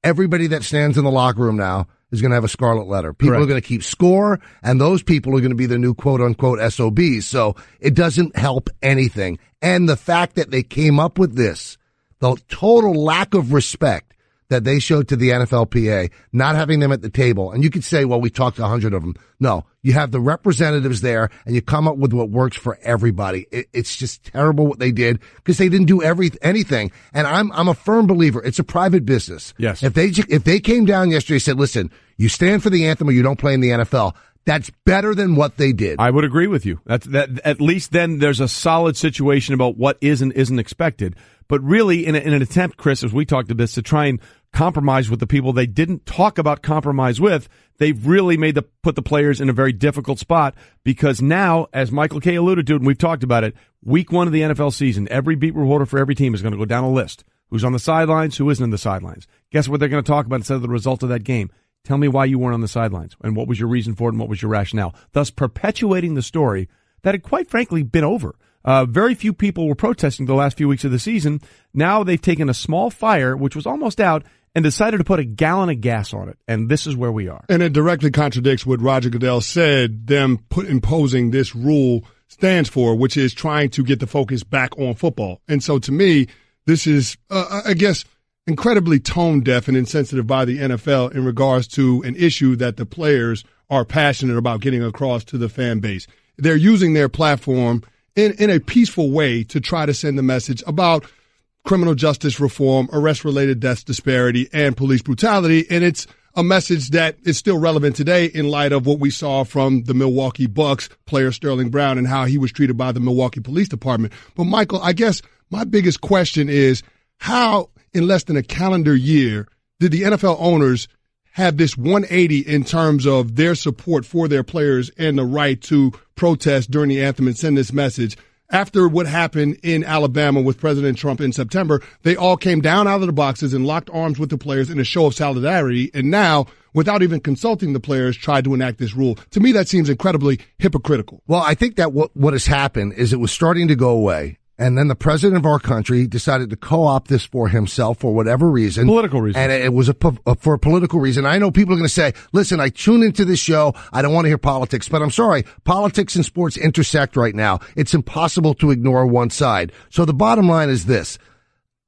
Everybody that stands in the locker room now is going to have a scarlet letter. People are going to keep score, and those people are going to be the new quote-unquote SOBs. So it doesn't help anything. And the fact that they came up with this, the total lack of respect that they showed to the NFLPA, not having them at the table. And you could say, well, we talked to 100 of them. No, you have the representatives there, and you come up with what works for everybody. It's just terrible what they did because they didn't do anything. And I'm a firm believer. It's a private business. Yes. If they came down yesterday and said, listen, you stand for the anthem or you don't play in the NFL, that's better than what they did. I would agree with you. That at least then there's a solid situation about what is and isn't expected. But really, in an attempt, Chris, as we talked about this, to try and compromise with the people they didn't talk about compromise with, they've really put the players in a very difficult spot because now, as Michael Kay alluded to, and we've talked about it, week one of the NFL season, every beat reporter for every team is going to go down a list. Who's on the sidelines, who isn't on the sidelines. Guess what they're going to talk about instead of the result of that game? Tell me why you weren't on the sidelines and what was your reason for it and what was your rationale, thus perpetuating the story that had quite frankly been over. Very few people were protesting the last few weeks of the season. Now they've taken a small fire, which was almost out, and decided to put a gallon of gas on it. And this is where we are. And it directly contradicts what Roger Goodell said them imposing this rule stands for, which is trying to get the focus back on football. And so to me, this is, I guess, incredibly tone deaf and insensitive by the NFL in regards to an issue that the players are passionate about getting across to the fan base. They're using their platform in a peaceful way to try to send a message about criminal justice reform, arrest-related death disparity, and police brutality. And it's a message that is still relevant today in light of what we saw from the Milwaukee Bucks player Sterling Brown and how he was treated by the Milwaukee Police Department. But, Michael, I guess my biggest question is how, in less than a calendar year, did the NFL owners have this 180 in terms of their support for their players and the right to protest during the anthem and send this message? After what happened in Alabama with President Trump in September, they all came down out of the boxes and locked arms with the players in a show of solidarity. And now, without even consulting the players, tried to enact this rule. To me, that seems incredibly hypocritical. Well, I think that what has happened is it was starting to go away. And then the president of our country decided to co-opt this for himself for whatever reason. Political reason. And it was for a political reason. I know people are going to say, listen, I tune into this show. I don't want to hear politics. But I'm sorry, politics and sports intersect right now. It's impossible to ignore one side. So the bottom line is this.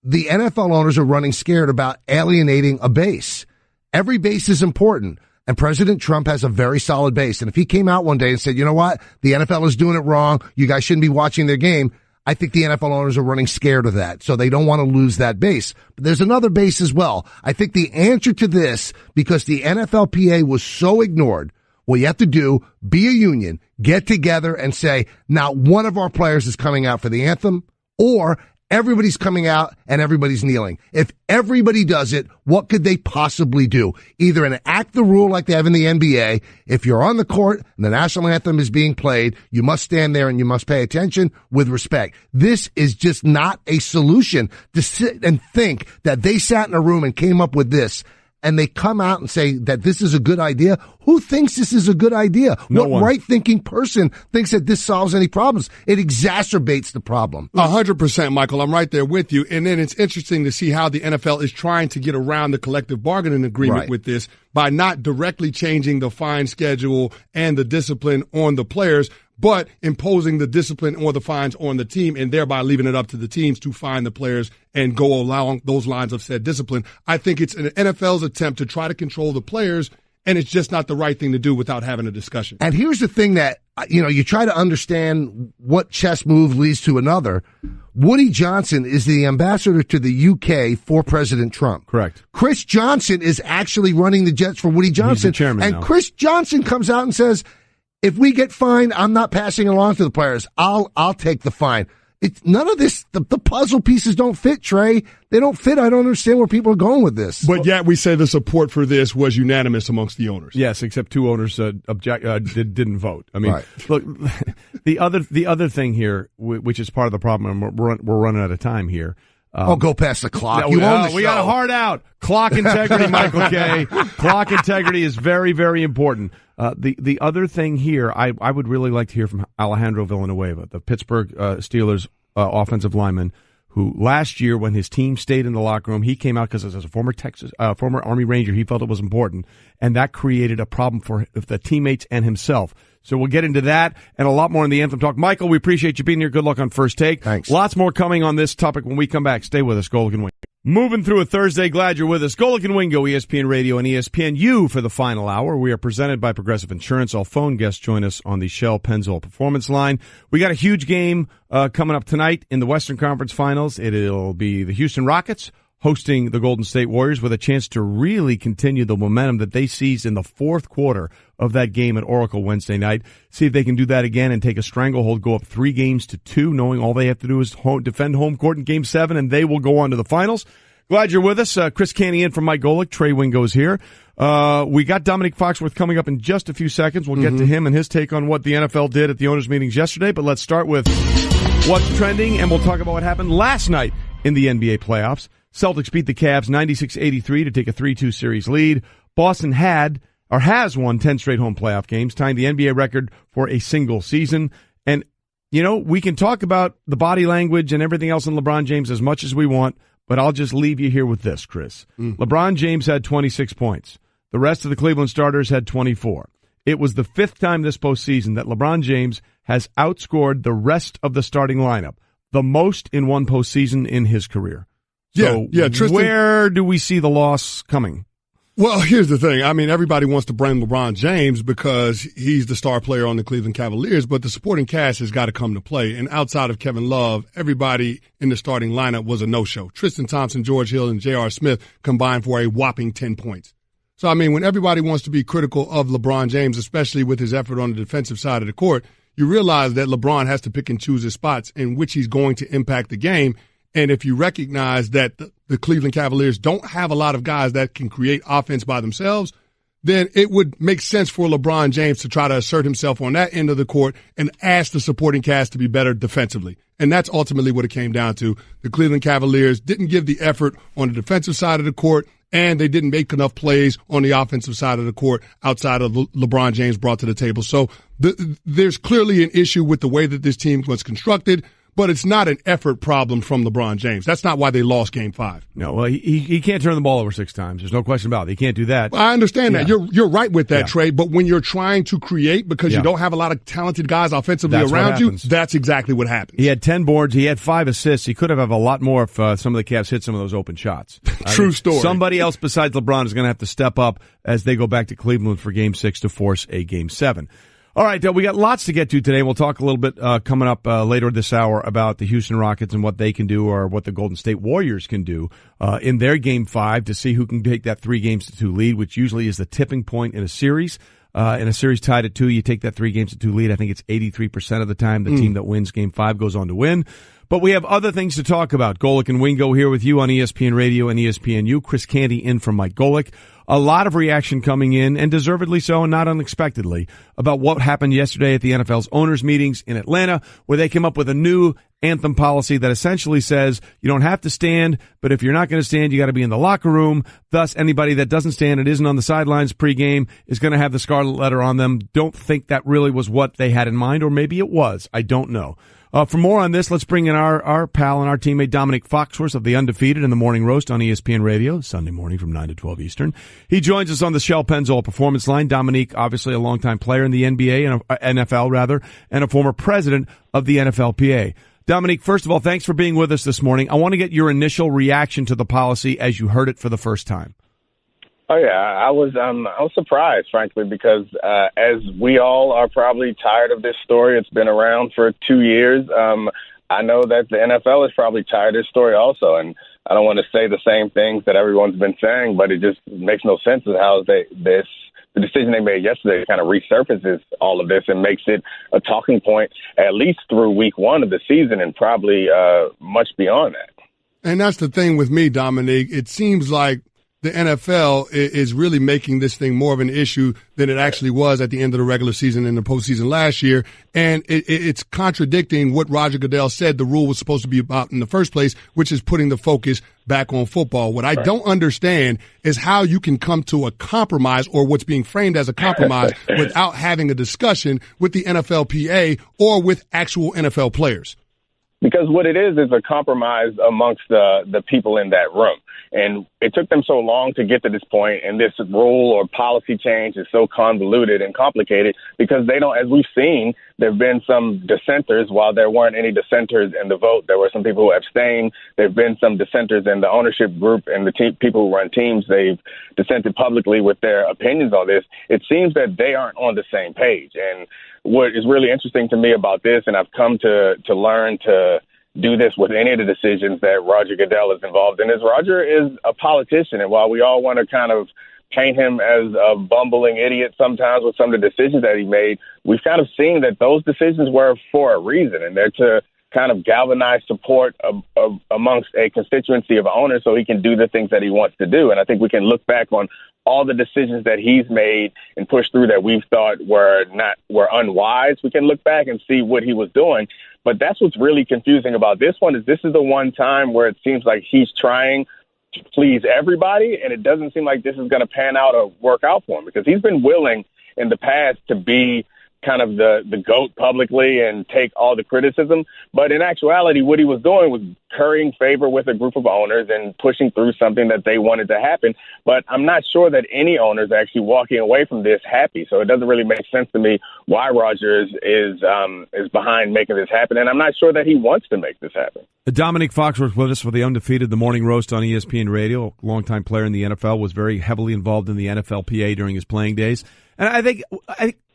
The NFL owners are running scared about alienating a base. Every base is important. And President Trump has a very solid base. And if he came out one day and said, you know what, the NFL is doing it wrong, you guys shouldn't be watching their game, I think the NFL owners are running scared of that, so they don't want to lose that base. But there's another base as well. I think the answer to this, because the NFLPA was so ignored, what you have to do, be a union, get together and say, not one of our players is coming out for the anthem, or Everybody's coming out and everybody's kneeling. If everybody does it, what could they possibly do? Either enact the rule like they have in the NBA. If you're on the court and the national anthem is being played, you must stand there and you must pay attention with respect. This is just not a solution to sit and think that they sat in a room and came up with this. And they come out and say that this is a good idea. Who thinks this is a good idea? No one. Right-thinking person thinks that this solves any problems? It exacerbates the problem. 100%, Michael. I'm right there with you. And then it's interesting to see how the NFL is trying to get around the collective bargaining agreement with this by not directly changing the fine schedule and the discipline on the players, but imposing the discipline or the fines on the team and thereby leaving it up to the teams to fine the players and go along those lines of said discipline. I think it's an NFL's attempt to try to control the players, and it's just not the right thing to do without having a discussion. And here's the thing that, you try to understand what chess move leads to another. Woody Johnson is the ambassador to the UK for President Trump. Correct. Chris Johnson is actually running the Jets for Woody Johnson. He's the chairman and now. Chris Johnson comes out and says, if we get fined, I'm not passing it along to the players. I'll take the fine. It's none of this. The puzzle pieces don't fit, Trey. They don't fit. I don't understand where people are going with this. But yet we say the support for this was unanimous amongst the owners. Yes, except two owners didn't vote. I mean, look, the other thing here, which is part of the problem, and we're running out of time here. Go past the clock. We got a hard out. Clock integrity, Michael K. Clock integrity is very, very important. The other thing here, I would really like to hear from Alejandro Villanueva, the Pittsburgh Steelers offensive lineman, who last year when his team stayed in the locker room, he came out because as a former Army Ranger, he felt it was important, and that created a problem for the teammates and himself. So we'll get into that and a lot more in the Anthem Talk. Michael, we appreciate you being here. Good luck on First Take. Thanks. Lots more coming on this topic when we come back. Stay with us, Golic and Wingo. Moving through a Thursday, glad you're with us. Golic and Wingo, ESPN Radio and ESPNU for the final hour. We are presented by Progressive Insurance. All phone guests join us on the Shell Pennzoil Performance Line. We got a huge game coming up tonight in the Western Conference Finals. It'll be the Houston Rockets hosting the Golden State Warriors with a chance to really continue the momentum that they seized in the fourth quarter of that game at Oracle Wednesday night. See if they can do that again and take a stranglehold, go up 3-2, knowing all they have to do is defend home court in Game 7, and they will go on to the finals. Glad you're with us. Chris Canny in from Mike Golic. Trey Wingo's here. We got Domonique Foxworth coming up in just a few seconds. We'll get to him and his take on what the NFL did at the owners' meetings yesterday, but let's start with what's trending, and we'll talk about what happened last night in the NBA playoffs. Celtics beat the Cavs 96-83 to take a 3-2 series lead. Boston has won 10 straight home playoff games, tying the NBA record for a single season. And, we can talk about the body language and everything else in LeBron James as much as we want, but I'll just leave you here with this, Chris. LeBron James had 26 points. The rest of the Cleveland starters had 24. It was the fifth time this postseason that LeBron James has outscored the rest of the starting lineup, the most in one postseason in his career. So Tristan, where do we see the loss coming? Well, here's the thing. I mean, everybody wants to blame LeBron James because he's the star player on the Cleveland Cavaliers, but the supporting cast has got to come to play. And outside of Kevin Love, everybody in the starting lineup was a no-show. Tristan Thompson, George Hill, and J.R. Smith combined for a whopping 10 points. So, I mean, when everybody wants to be critical of LeBron James, especially with his effort on the defensive side of the court, you realize that LeBron has to pick and choose his spots in which he's going to impact the game. And if you recognize that the Cleveland Cavaliers don't have a lot of guys that can create offense by themselves, then it would make sense for LeBron James to try to assert himself on that end of the court and ask the supporting cast to be better defensively. And that's ultimately what it came down to. The Cleveland Cavaliers didn't give the effort on the defensive side of the court, and they didn't make enough plays on the offensive side of the court outside of LeBron James brought to the table. So there's clearly an issue with the way that this team was constructed. But it's not an effort problem from LeBron James. That's not why they lost Game 5. No, well, he can't turn the ball over 6 times. There's no question about it. He can't do that. Well, I understand that. You're right with that, Trey. But when you're trying to create because you don't have a lot of talented guys offensively around you, that's exactly what happens. He had 10 boards. He had 5 assists. He could have a lot more if some of the Cavs hit some of those open shots. True story. Somebody else besides LeBron is going to have to step up as they go back to Cleveland for Game 6 to force a Game 7. All right, we got lots to get to today. We'll talk a little bit coming up later this hour about the Houston Rockets and what they can do or what the Golden State Warriors can do in their Game 5 to see who can take that 3-2 lead, which usually is the tipping point in a series. In a series tied at 2, you take that 3-2 lead. I think it's 83% of the time the team that wins Game 5 goes on to win. But we have other things to talk about. Golic and Wingo here with you on ESPN Radio and ESPNU. Chris Canty in from Mike Golic. A lot of reaction coming in, and deservedly so and not unexpectedly, about what happened yesterday at the NFL's owners' meetings in Atlanta, where they came up with a new anthem policy that essentially says you don't have to stand, but if you're not going to stand, you got to be in the locker room. Thus, anybody that doesn't stand and isn't on the sidelines pregame is going to have the scarlet letter on them. Don't think that really was what they had in mind, or maybe it was. I don't know. For more on this, let's bring in our pal and our teammate Domonique Foxworth of The Undefeated in the Morning Roast on ESPN Radio, Sunday morning from 9 to 12 Eastern. He joins us on the Shell Pennzoil Performance Line. Domonique, obviously a longtime player in the NBA, and NFL rather, and a former president of the NFLPA. Domonique, first of all, thanks for being with us this morning. I want to get your initial reaction to the policy as you heard it for the first time. Oh yeah, I was surprised, frankly, because as we all are probably tired of this story. It's been around for 2 years. I know that the NFL is probably tired of this story also, and I don't want to say the same things that everyone's been saying, but it just makes no sense of how the decision they made yesterday kind of resurfaces all of this and makes it a talking point at least through week one of the season and probably much beyond that. And that's the thing with me, Domonique. It seems like the NFL is really making this thing more of an issue than it actually was at the end of the regular season and the postseason last year. And it's contradicting what Roger Goodell said the rule was supposed to be about in the first place, which is putting the focus back on football. What I don't understand is how you can come to a compromise, or what's being framed as a compromise, without having a discussion with the NFLPA or with actual NFL players. Because what it is a compromise amongst the people in that room. And it took them so long to get to this point, and this rule or policy change is so convoluted and complicated because they don't, as we've seen, there have been some dissenters. While there weren't any dissenters in the vote, there were some people who abstained. There have been some dissenters in the ownership group and the people who run teams. They've dissented publicly with their opinions on this. It seems that they aren't on the same page. And what is really interesting to me about this, and I've come to learn to do this with any of the decisions that Roger Goodell is involved in, is Roger is a politician. And while we all want to kind of paint him as a bumbling idiot sometimes with some of the decisions that he made, we've kind of seen that those decisions were for a reason, and they're to kind of galvanize support amongst a constituency of owners so he can do the things that he wants to do. And I think we can look back on all the decisions that he's made and pushed through that we've thought were unwise. We can look back and see what he was doing. But that's what's really confusing about this one, is this is the one time where it seems like he's trying to please everybody, and it doesn't seem like this is going to pan out or work out for him, because he's been willing in the past to be kind of the GOAT publicly and take all the criticism. But in actuality, what he was doing was currying favor with a group of owners and pushing through something that they wanted to happen. But I'm not sure that any owner is actually walking away from this happy. So it doesn't really make sense to me why Roger is behind making this happen. And I'm not sure that he wants to make this happen. Domonique Foxworth with us for The Undefeated, the Morning Roast on ESPN Radio. A longtime player in the NFL, was very heavily involved in the NFLPA during his playing days. And I think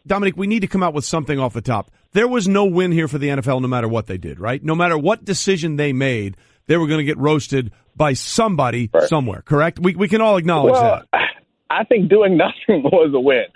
Domonique, we need to come out with something off the top. There was no win here for the NFL no matter what they did, right? No matter what decision they made, they were going to get roasted by somebody somewhere, correct? We can all acknowledge that. I think doing nothing was a win.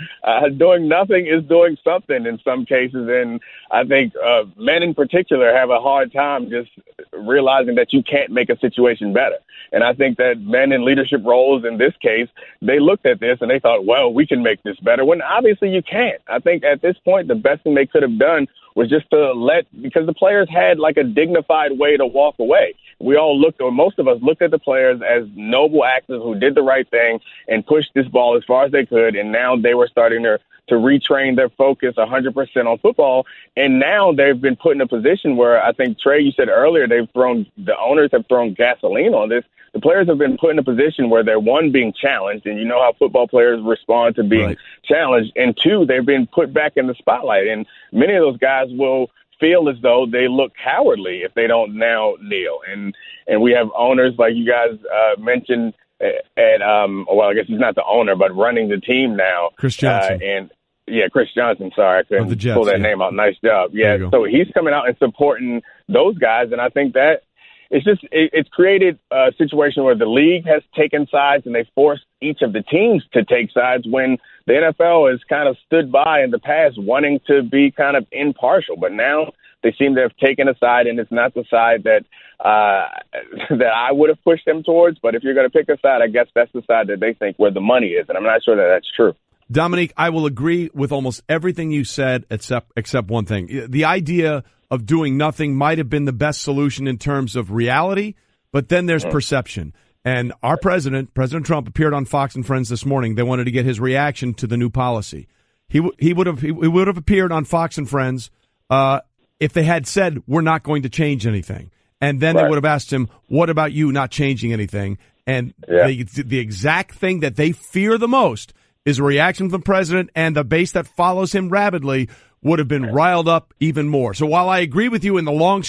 Doing nothing is doing something in some cases, and I think men in particular have a hard time just realizing that you can't make a situation better. And I think that men in leadership roles in this case, they looked at this and they thought, well, we can make this better, when obviously you can't. I think at this point, the best thing they could have done was just to because the players had like a dignified way to walk away. We all looked, or most of us looked at the players as noble actors who did the right thing and pushed this ball as far as they could. And now they were starting to retrain their focus 100% on football. And now they've been put in a position where I think, Trey, you said earlier, the owners have thrown gasoline on this. The players have been put in a position where they're, one, being challenged, and you know how football players respond to being challenged, and two, they've been put back in the spotlight. And many of those guys will feel as though they look cowardly if they don't now kneel. And we have owners like you guys mentioned well, I guess he's not the owner, but running the team now. Chris Johnson. Chris Johnson. Sorry, I couldn't pull that name out. Nice job. Yeah, so he's coming out and supporting those guys, and I think that it's created a situation where the league has taken sides, and they forced each of the teams to take sides when the NFL has kind of stood by in the past wanting to be kind of impartial. But now they seem to have taken a side, and it's not the side that that I would have pushed them towards. But if you're going to pick a side, I guess that's the side that they think where the money is, and I'm not sure that that's true. Domonique, I will agree with almost everything you said except one thing. The idea of doing nothing might have been the best solution in terms of reality, but then there's perception. And our President Trump, appeared on Fox and Friends this morning. They wanted to get his reaction to the new policy. He would have appeared on Fox and Friends if they had said, we're not going to change anything. And then they would have asked him, what about you not changing anything? And the exact thing that they fear the most is a reaction from the president, and the base that follows him rapidly would have been riled up even more. So while I agree with you in the long,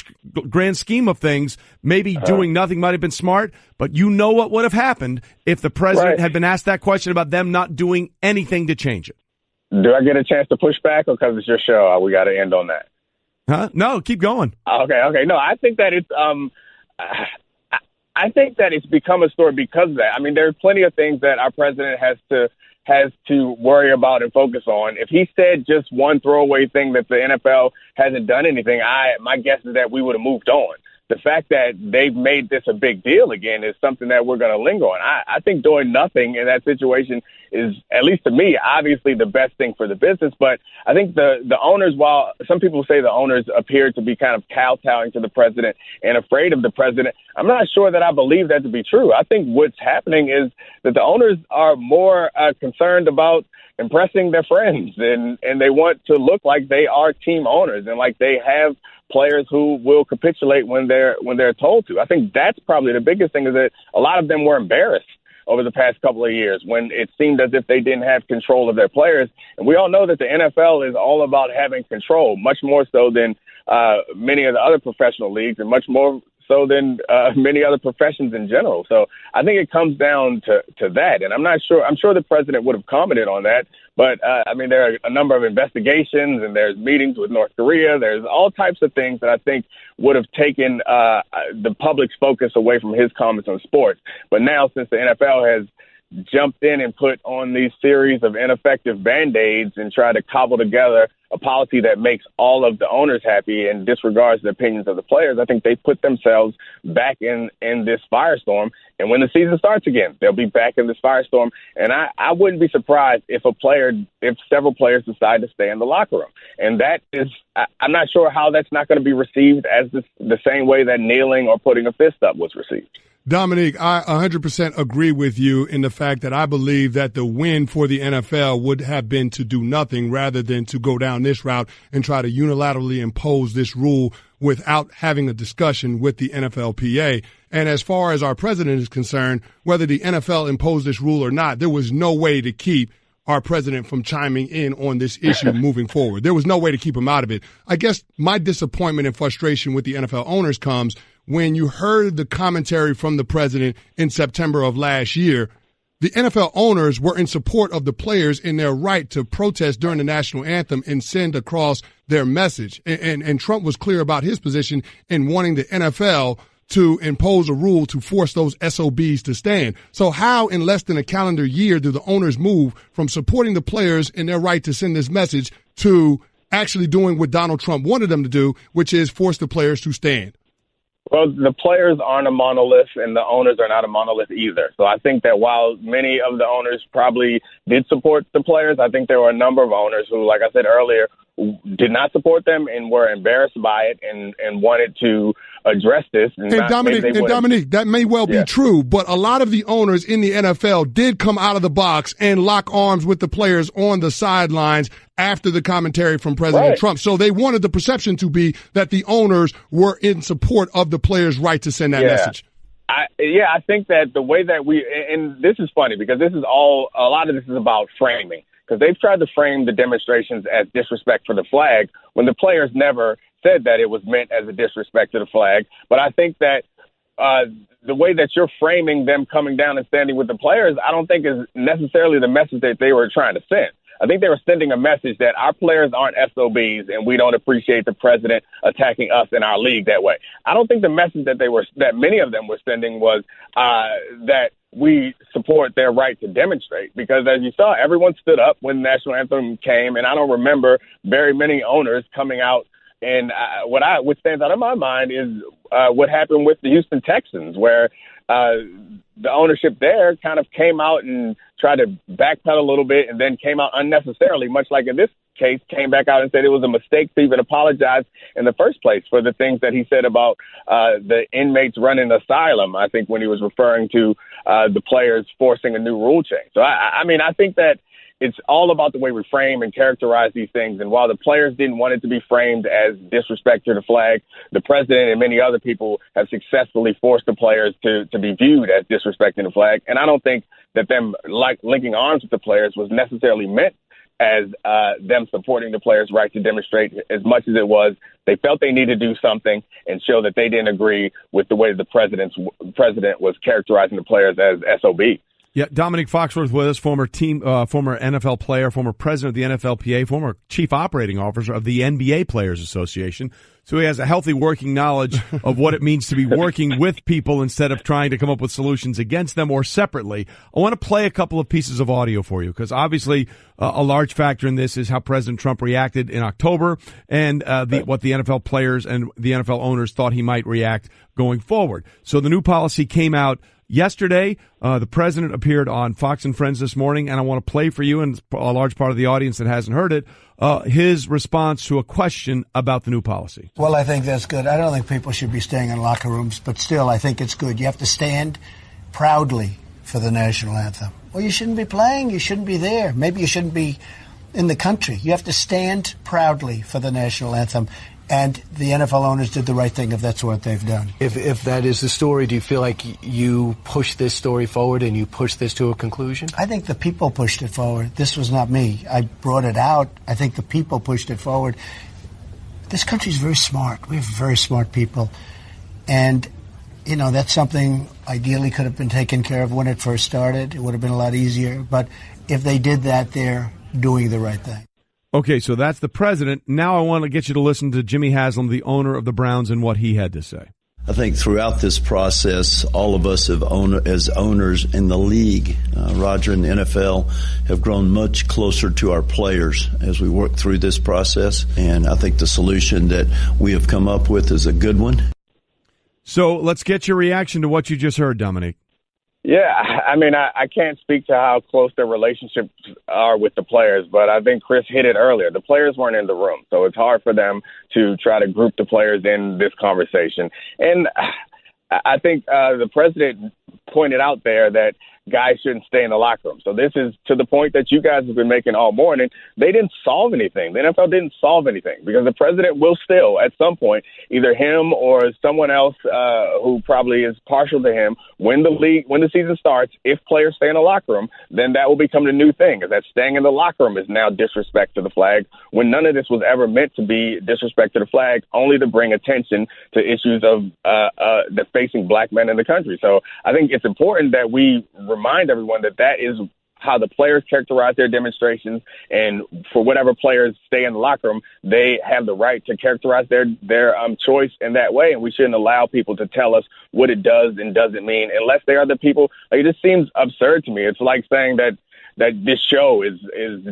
grand scheme of things, maybe doing nothing might have been smart, but you know what would have happened if the president had been asked that question about them not doing anything to change it. Do I get a chance to push back, or because it's your show, we got to end on that? Huh? No, keep going. Okay. No, I think that it's I think that it's become a story because of that. I mean, there are plenty of things that our president has to worry about and focus on. If he said just one throwaway thing that the NFL hasn't done anything, my guess is that we would have moved on. The fact that they've made this a big deal again is something that we're going to linger on. I think doing nothing in that situation is, at least to me, obviously the best thing for the business. But I think the owners, while some people say the owners appear to be kind of kowtowing to the president and afraid of the president, I'm not sure that I believe that to be true. I think what's happening is that the owners are more concerned about impressing their friends, and they want to look like they are team owners and like they have players who will capitulate when they're told to. I think that's probably the biggest thing, is that a lot of them were embarrassed over the past couple of years when it seemed as if they didn't have control of their players. And we all know that the NFL is all about having control, much more so than many of the other professional leagues, and much more so than many other professions in general. So I think it comes down to that. And I'm sure the president would have commented on that. But, I mean, there are a number of investigations, and there's meetings with North Korea. There's all types of things that I think would have taken the public's focus away from his comments on sports. But now, since the NFL has jumped in and put on these series of ineffective Band-Aids and try to cobble together a policy that makes all of the owners happy and disregards the opinions of the players, I think they put themselves back in this firestorm. And when the season starts again, they'll be back in this firestorm. And I wouldn't be surprised if several players decide to stay in the locker room. And that is, I'm not sure how that's not going to be received as the same way that kneeling or putting a fist up was received. Domonique, I 100% agree with you in the fact that I believe that the win for the NFL would have been to do nothing rather than to go down this route and try to unilaterally impose this rule without having a discussion with the NFLPA. And as far as our president is concerned, whether the NFL imposed this rule or not, there was no way to keep our president from chiming in on this issue moving forward. There was no way to keep him out of it. I guess my disappointment and frustration with the NFL owners comes when you heard the commentary from the president in September of last year. The NFL owners were in support of the players in their right to protest during the national anthem and send across their message. And Trump was clear about his position in wanting the NFL to impose a rule to force those SOBs to stand. So how in less than a calendar year do the owners move from supporting the players in their right to send this message to actually doing what Donald Trump wanted them to do, which is force the players to stand? Well, the players aren't a monolith, and the owners are not a monolith either. So I think that while many of the owners probably did support the players, I think there were a number of owners who, like I said earlier, did not support them and were embarrassed by it and wanted to address this. And Domonique, that may well be true, but a lot of the owners in the NFL did come out of the box and lock arms with the players on the sidelines after the commentary from President Trump. So they wanted the perception to be that the owners were in support of the players' right to send that message. I think that the way that and this is funny because a lot of this is about framing. Because they've tried to frame the demonstrations as disrespect for the flag when the players never said that it was meant as a disrespect to the flag. But I think that the way that you're framing them coming down and standing with the players, I don't think is necessarily the message that they were trying to send. I think they were sending a message that our players aren't SOBs and we don't appreciate the president attacking us in our league that way. I don't think the message that many of them were sending was that we support their right to demonstrate, because as you saw, everyone stood up when the national anthem came, and I don't remember very many owners coming out And what stands out in my mind is what happened with the Houston Texans, where the ownership there kind of came out and tried to backpedal a little bit and then came out unnecessarily, much like in this case, came back out and said it was a mistake to even apologize in the first place for the things that he said about the inmates running the asylum, I think, when he was referring to the players forcing a new rule change. So, I mean, I think that it's all about the way we frame and characterize these things. And while the players didn't want it to be framed as disrespect to the flag, the president and many other people have successfully forced the players to be viewed as disrespecting the flag. And I don't think that them linking arms with the players was necessarily meant as them supporting the players' right to demonstrate, as much as it was they felt they needed to do something and show that they didn't agree with the way the president was characterizing the players as SOB. Yeah, Domonique Foxworth with us, former NFL player, former president of the NFLPA, former chief operating officer of the NBA Players Association. So he has a healthy working knowledge of what it means to be working with people instead of trying to come up with solutions against them or separately. I want to play a couple of pieces of audio for you because obviously a large factor in this is how President Trump reacted in October and what the NFL players and the NFL owners thought he might react going forward. So the new policy came out yesterday. The president appeared on Fox and Friends this morning, and I want to play for you and a large part of the audience that hasn't heard it, his response to a question about the new policy. Well, I think that's good. I don't think people should be staying in locker rooms, but still, I think it's good. You have to stand proudly for the national anthem. Well, you shouldn't be playing. You shouldn't be there. Maybe you shouldn't be in the country. You have to stand proudly for the national anthem. And the NFL owners did the right thing if that's what they've done. If that is the story, do you feel like you pushed this story forward and you pushed this to a conclusion? I think the people pushed it forward. This was not me. I brought it out. I think the people pushed it forward. This country is very smart. We have very smart people. And, you know, that's something ideally could have been taken care of when it first started. It would have been a lot easier. But if they did that, they're doing the right thing. Okay, so that's the president. Now I want to get you to listen to Jimmy Haslam, the owner of the Browns, and what he had to say. I think throughout this process, all of us as owners in the league, Roger and the NFL, have grown much closer to our players as we work through this process. And I think the solution that we have come up with is a good one. So let's get your reaction to what you just heard, Domonique. Yeah, I mean, I can't speak to how close their relationships are with the players, but I think Chris hit it earlier. The players weren't in the room, so it's hard for them to try to group the players in this conversation. And I think the president pointed out there that guys shouldn't stay in the locker room. So this is to the point that you guys have been making all morning. They didn't solve anything. The NFL didn't solve anything because the president will still, at some point, either him or someone else who probably is partial to him, when the season starts, if players stay in the locker room, then that will become the new thing, is that staying in the locker room is now disrespect to the flag, when none of this was ever meant to be disrespect to the flag, only to bring attention to issues of that facing black men in the country. So I think it's important that we remind everyone that is how the players characterize their demonstrations, and for whatever players stay in the locker room, they have the right to characterize their choice in that way, and we shouldn't allow people to tell us what it does and doesn't mean unless they are the people. Like, it just seems absurd to me. It's like saying that this show is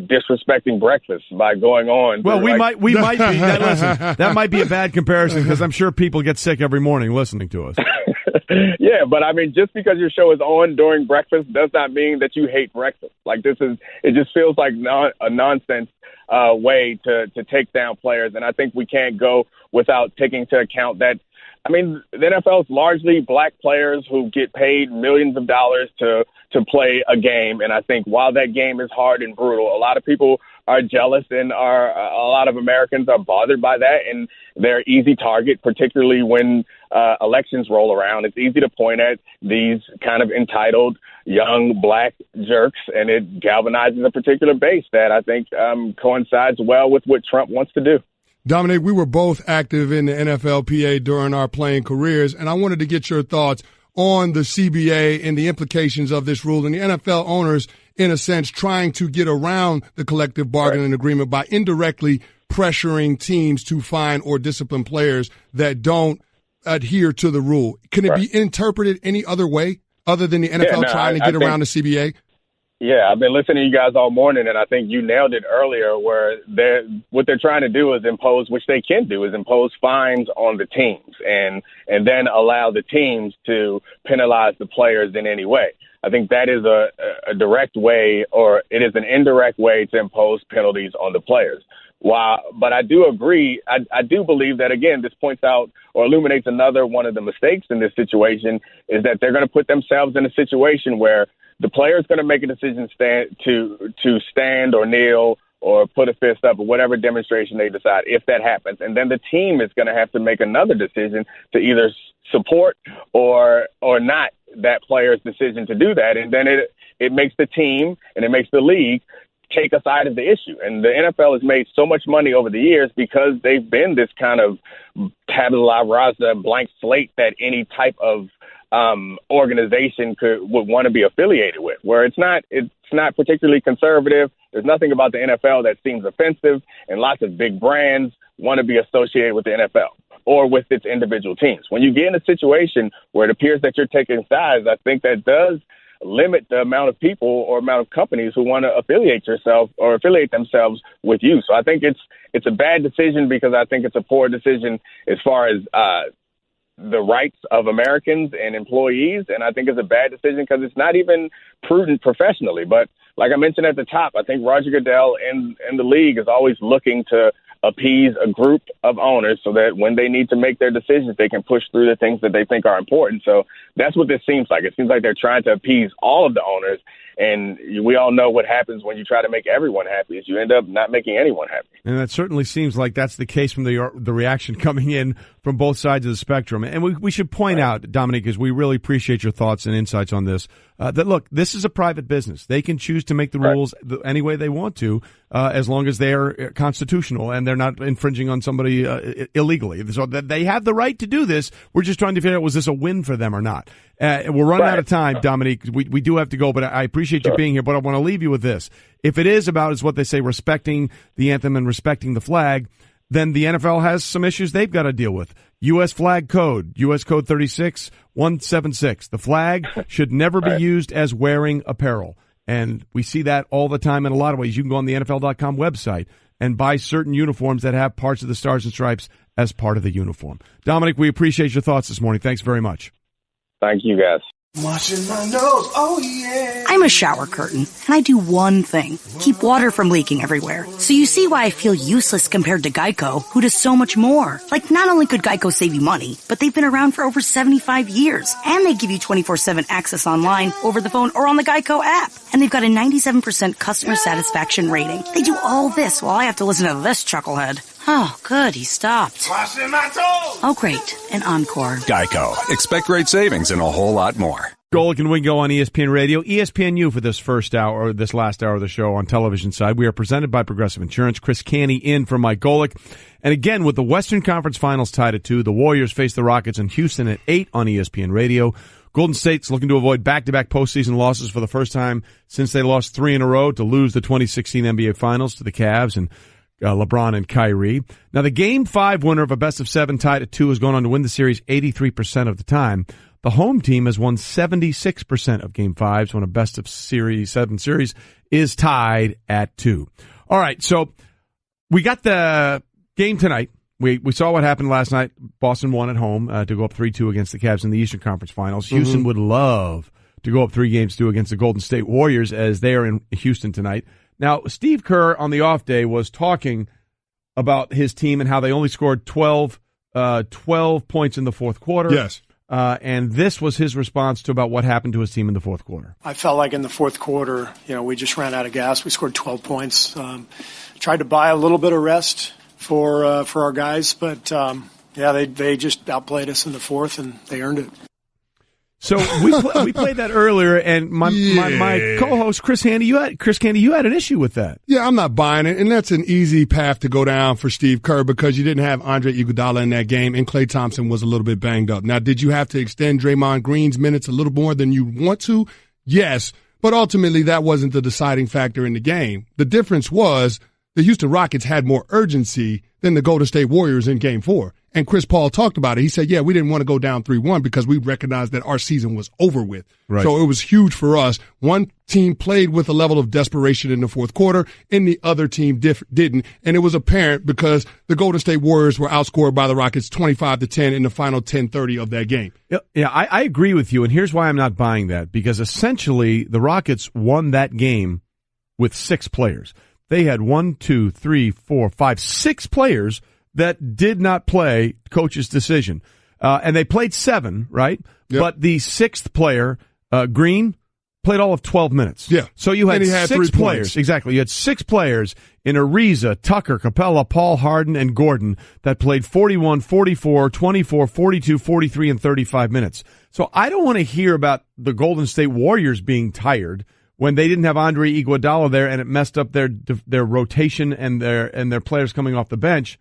disrespecting breakfast by going on. Well, we might be. Listen, that might be a bad comparison because I'm sure people get sick every morning listening to us. Yeah, but I mean, just because your show is on during breakfast does not mean that you hate breakfast. Like, it just feels like a nonsense way to take down players. And I think we can't go without taking into account that, I mean, the NFL is largely black players who get paid millions of dollars to play a game. And I think while that game is hard and brutal, a lot of people are jealous and a lot of Americans are bothered by that. And they're easy target, particularly when elections roll around. It's easy to point at these kind of entitled young black jerks, and it galvanizes a particular base that I think coincides well with what Trump wants to do. Dominic, we were both active in the NFLPA during our playing careers, and I wanted to get your thoughts on the CBA and the implications of this rule and the NFL owners, in a sense, trying to get around the collective bargaining agreement by indirectly pressuring teams to fine or discipline players that don't adhere to the rule. Can it be interpreted any other way other than the NFL trying to get around the CBA? Yeah, I've been listening to you guys all morning, and I think you nailed it earlier where what they're trying to do is impose, which they can do, is impose fines on the teams and then allow the teams to penalize the players in any way. I think that is a direct way, or it is an indirect way to impose penalties on the players. But I do agree. I do believe that, again, this points out or illuminates another one of the mistakes in this situation is that they're going to put themselves in a situation where the player is going to make a decision to stand or kneel or put a fist up or whatever demonstration they decide if that happens. And then the team is going to have to make another decision to either support or not that player's decision to do that. And then it makes the team and it makes the league take a side of the issue. And the NFL has made so much money over the years because they've been this kind of tabula rasa, blank slate that any type of organization would want to be affiliated with, where it's not particularly conservative. There's nothing about the NFL that seems offensive, and lots of big brands want to be associated with the NFL or with its individual teams. When you get in a situation where it appears that you're taking sides, I think that does limit the amount of people or amount of companies who want to affiliate themselves with you. So I think it's a bad decision because I think it's a poor decision as far as the rights of Americans and employees, and I think it's a bad decision because it's not even prudent professionally. But like I mentioned at the top, I think Roger Goodell and the league is always looking to appease a group of owners so that when they need to make their decisions, they can push through the things that they think are important. So that's what this seems like. It seems like they're trying to appease all of the owners. And we all know what happens when you try to make everyone happy is you end up not making anyone happy. And that certainly seems like that's the case from the reaction coming in from both sides of the spectrum. And we should point out, Domonique, because we really appreciate your thoughts and insights on this, that, look, this is a private business. They can choose to make the rules any way they want to, as long as they are constitutional and they're not infringing on somebody illegally. So that they have the right to do this. We're just trying to figure out, was this a win for them or not? We're running out of time, Domonique. We do have to go, but I appreciate you being here. But I want to leave you with this. If it is about, is what they say, respecting the anthem and respecting the flag, then the NFL has some issues they've got to deal with. U.S. flag code, U.S. code 36176. The flag should never be used as wearing apparel. And we see that all the time in a lot of ways. You can go on the NFL.com website and buy certain uniforms that have parts of the Stars and Stripes as part of the uniform. Domonique, we appreciate your thoughts this morning. Thanks very much. Thank you, guys. Washing my nose, oh yeah. I'm a shower curtain, and I do one thing. Keep water from leaking everywhere. So you see why I feel useless compared to Geico, who does so much more. Like, not only could Geico save you money, but they've been around for over 75 years. And they give you 24/7 access online, over the phone, or on the Geico app. And they've got a 97% customer satisfaction rating. They do all this while I have to listen to this chucklehead. Oh, good, he stopped. Washing my toes! Oh, great, an encore. Geico. Expect great savings and a whole lot more. Golic and Wingo on ESPN Radio, ESPNU for this first hour, or this last hour of the show on television side. We are presented by Progressive Insurance. Chris Canny in for Mike Golic. And again, with the Western Conference Finals tied at 2, the Warriors face the Rockets in Houston at 8 on ESPN Radio. Golden State's looking to avoid back-to-back postseason losses for the first time since they lost 3 in a row to lose the 2016 NBA Finals to the Cavs and LeBron and Kyrie. Now, the Game 5 winner of a best-of-7 tied at 2 has gone on to win the series 83% of the time. The home team has won 76% of Game 5s when a best-of-7 series is tied at 2. All right, so we got the game tonight. We saw what happened last night. Boston won at home to go up 3-2 against the Cavs in the Eastern Conference Finals. Houston would love to go up 3-2 against the Golden State Warriors as they are in Houston tonight. Now, Steve Kerr on the off day was talking about his team and how they only scored 12 points in the fourth quarter. Yes. And this was his response to about what happened to his team in the fourth quarter. I felt like in the fourth quarter, we just ran out of gas. We scored 12 points. Tried to buy a little bit of rest for our guys, but they just outplayed us in the fourth, and they earned it. So we played that earlier, and my co-host Chris Candy, you had an issue with that. Yeah, I'm not buying it, and that's an easy path to go down for Steve Kerr because you didn't have Andre Iguodala in that game, and Klay Thompson was a little bit banged up. Now, did you have to extend Draymond Green's minutes a little more than you want to? Yes, but ultimately that wasn't the deciding factor in the game. The difference was the Houston Rockets had more urgency than the Golden State Warriors in Game 4. And Chris Paul talked about it. He said, yeah, we didn't want to go down 3-1 because we recognized that our season was over with. Right. So it was huge for us. One team played with a level of desperation in the fourth quarter, and the other team didn't. And it was apparent because the Golden State Warriors were outscored by the Rockets 25-10 in the final 10:30 of that game. Yeah, I agree with you, and here's why I'm not buying that. Because essentially, the Rockets won that game with 6 players. They had 6 players that did not play coach's decision. And they played 7, right? Yep. But the 6th player, Green, played all of 12 minutes. Yeah. So you had 6 players. points. Exactly. You had 6 players in Ariza, Tucker, Capella, Paul, Harden, and Gordon that played 41, 44, 24, 42, 43, and 35 minutes. So I don't want to hear about the Golden State Warriors being tired when they didn't have Andre Iguodala there and it messed up their rotation and their players coming off the bench,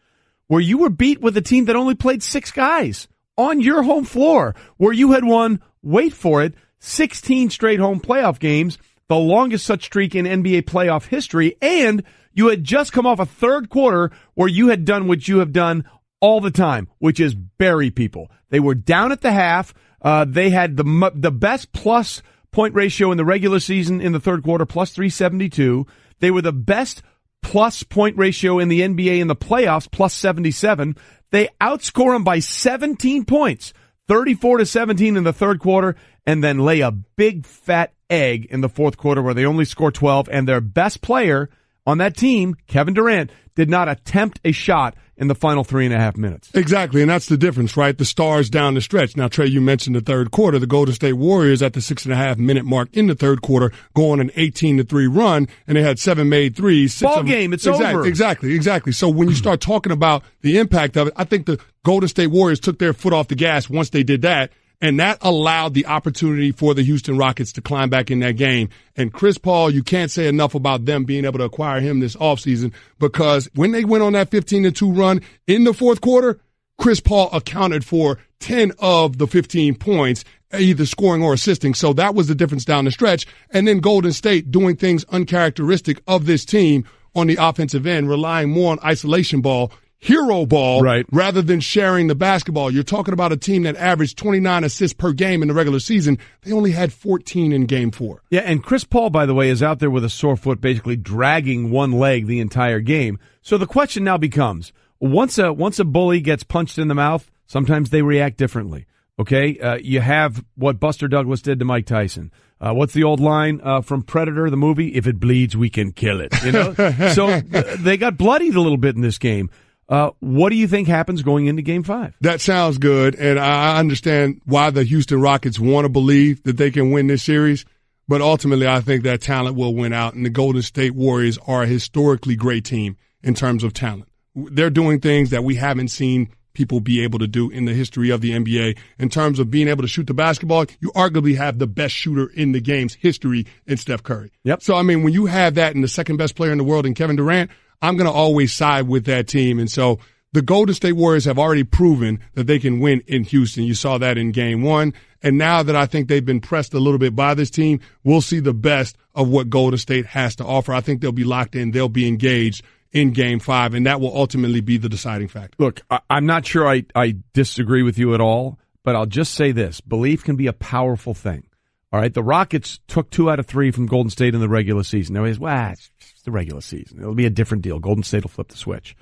where you were beat with a team that only played 6 guys on your home floor, where you had won, wait for it, 16 straight home playoff games, the longest such streak in NBA playoff history, and you had just come off a third quarter where you had done what you have done all the time, which is bury people. They were down at the half. They had the best plus point ratio in the regular season in the third quarter, plus 372. They were the best plus point ratio in the NBA in the playoffs, plus 77. They outscore them by 17 points, 34-17 in the third quarter, and then lay a big fat egg in the fourth quarter where they only score 12, and their best player on that team, Kevin Durant, did not attempt a shot in the final 3.5 minutes. Exactly, and that's the difference, right? The stars down the stretch. Now, Trey, you mentioned the third quarter. The Golden State Warriors at the 6.5-minute mark in the third quarter go on an 18-3 run, and they had 7 made threes. Ball game, it's over. Exactly. So when you start talking about the impact of it, I think the Golden State Warriors took their foot off the gas once they did that, and that allowed the opportunity for the Houston Rockets to climb back in that game. And Chris Paul, you can't say enough about them being able to acquire him this offseason, because when they went on that 15-2 run in the fourth quarter, Chris Paul accounted for 10 of the 15 points, either scoring or assisting. So that was the difference down the stretch. And then Golden State doing things uncharacteristic of this team on the offensive end, relying more on isolation ball, hero ball, right, rather than sharing the basketball. You're talking about a team that averaged 29 assists per game in the regular season. They only had 14 in Game 4. Yeah, and Chris Paul, by the way, is out there with a sore foot, basically dragging one leg the entire game. So the question now becomes, once a bully gets punched in the mouth, sometimes they react differently. Okay, you have what Buster Douglas did to Mike Tyson. What's the old line from Predator, the movie? If it bleeds, we can kill it. You know, so they got bloodied a little bit in this game. What do you think happens going into Game 5? That sounds good, and I understand why the Houston Rockets want to believe that they can win this series, but ultimately I think that talent will win out, and the Golden State Warriors are a historically great team in terms of talent. They're doing things that we haven't seen people be able to do in the history of the NBA. In terms of being able to shoot the basketball, you arguably have the best shooter in the game's history in Steph Curry. Yep. So, I mean, when you have that and the second best player in the world in Kevin Durant, I'm going to always side with that team. And so the Golden State Warriors have already proven that they can win in Houston. You saw that in Game 1. And now that I think they've been pressed a little bit by this team, we'll see the best of what Golden State has to offer. I think they'll be locked in. They'll be engaged in Game 5, and that will ultimately be the deciding factor. Look, I'm not sure I disagree with you at all, but I'll just say this. Belief can be a powerful thing. All right, the Rockets took 2 out of 3 from Golden State in the regular season. Now, it's the regular season. It'll be a different deal. Golden State will flip the switch.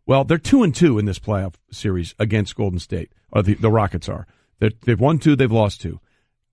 Well, they're 2-2 in this playoff series against Golden State, or the Rockets are. They've won 2, they've lost 2.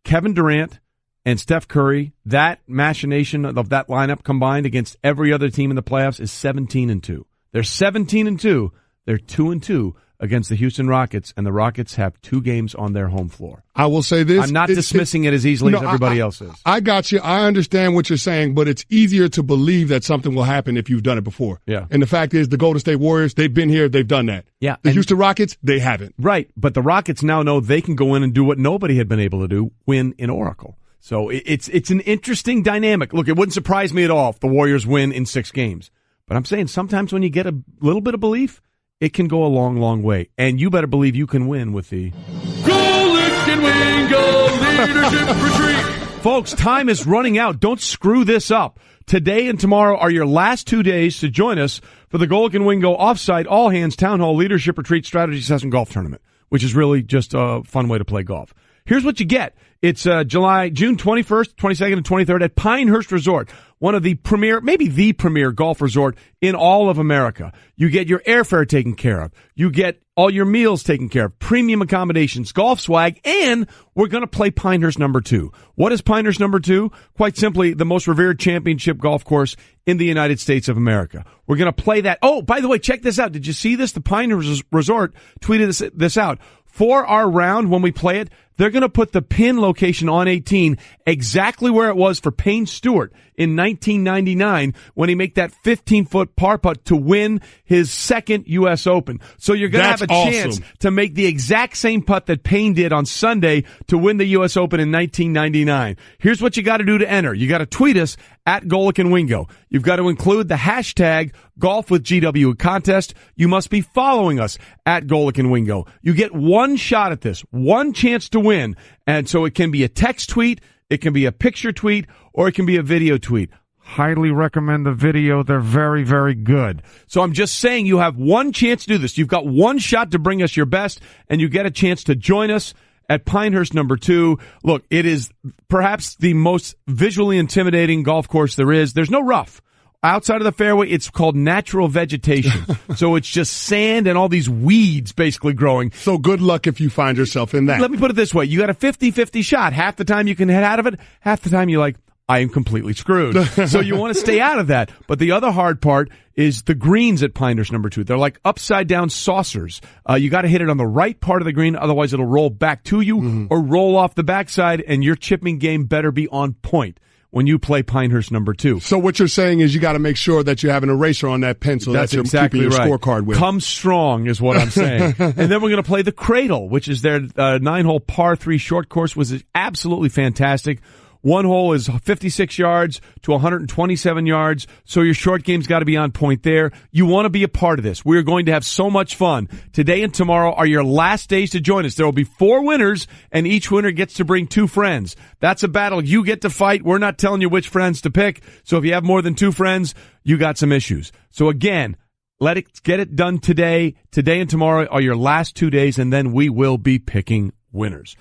Kevin Durant and Steph Curry, that machination of that lineup combined against every other team in the playoffs is 17-2. They're 17-2. They're 2-2 against the Houston Rockets, and the Rockets have 2 games on their home floor. I will say this. I'm not dismissing it as easily as everybody else is. I got you. I understand what you're saying, but it's easier to believe that something will happen if you've done it before. Yeah. And the fact is, the Golden State Warriors, they've been here, they've done that. Yeah. The Houston Rockets, they haven't. Right. But the Rockets now know they can go in and do what nobody had been able to do, win in Oracle. So it's an interesting dynamic. Look, it wouldn't surprise me at all if the Warriors win in 6 games. But I'm saying sometimes when you get a little bit of belief, it can go a long, long way. And you better believe you can win with the Golic and Wingo Leadership Retreat. Folks, time is running out. Don't screw this up. Today and tomorrow are your last 2 days to join us for the Golic and Wingo offsite all-hands town hall leadership retreat strategy session golf tournament, which is really just a fun way to play golf. Here's what you get. It's June 21st, 22nd, and 23rd at Pinehurst Resort, one of the premier, maybe the premier golf resort in all of America. You get your airfare taken care of. You get all your meals taken care of, premium accommodations, golf swag, and we're going to play Pinehurst number 2. What is Pinehurst number 2? Quite simply, the most revered championship golf course in the United States of America. We're going to play that. Oh, by the way, check this out. Did you see this? The Pinehurst Resort tweeted this out. For our round, when we play it, they're going to put the pin location on 18 exactly where it was for Payne Stewart in 1999 when he made that 15-foot par putt to win his second U.S. Open. So you're going to have a chance to make the exact same putt that Payne did on Sunday to win the U.S. Open in 1999. Here's what you got to do to enter. You got to tweet us at Golic and Wingo. You've got to include the hashtag Golf with GW contest. You must be following us at Golic and Wingo. You get one shot at this, one chance to win. And so it can be a text tweet, it can be a picture tweet, or it can be a video tweet. Highly recommend the video. They're very, very good. So I'm just saying you have one chance to do this. You've got one shot to bring us your best, and you get a chance to join us at Pinehurst number 2. Look, it is perhaps the most visually intimidating golf course there is. There's no rough. Outside of the fairway, it's called natural vegetation. So it's just sand and all these weeds basically growing. So good luck if you find yourself in that. Let me put it this way. You got a 50-50 shot. Half the time you can head out of it. Half the time you're like, I am completely screwed. So you want to stay out of that. But the other hard part is the greens at Pinehurst number 2. They're like upside down saucers. You got to hit it on the right part of the green. Otherwise it'll roll back to you or roll off the backside, and your chipping game better be on point when you play Pinehurst number 2. So what you're saying is you got to make sure that you have an eraser on that pencil that you're exactly keeping your right. scorecard with. Come strong is what I'm saying. And then we're going to play the Cradle, which is their 9-hole par 3 short course, was absolutely fantastic. One hole is 56 yards to 127 yards, so your short game's got to be on point there. You want to be a part of this. We're going to have so much fun. Today and tomorrow are your last days to join us. There will be 4 winners, and each winner gets to bring 2 friends. That's a battle you get to fight. We're not telling you which friends to pick, so if you have more than 2 friends, you got some issues. So again, get it done today. Today and tomorrow are your last 2 days, and then we will be picking winners.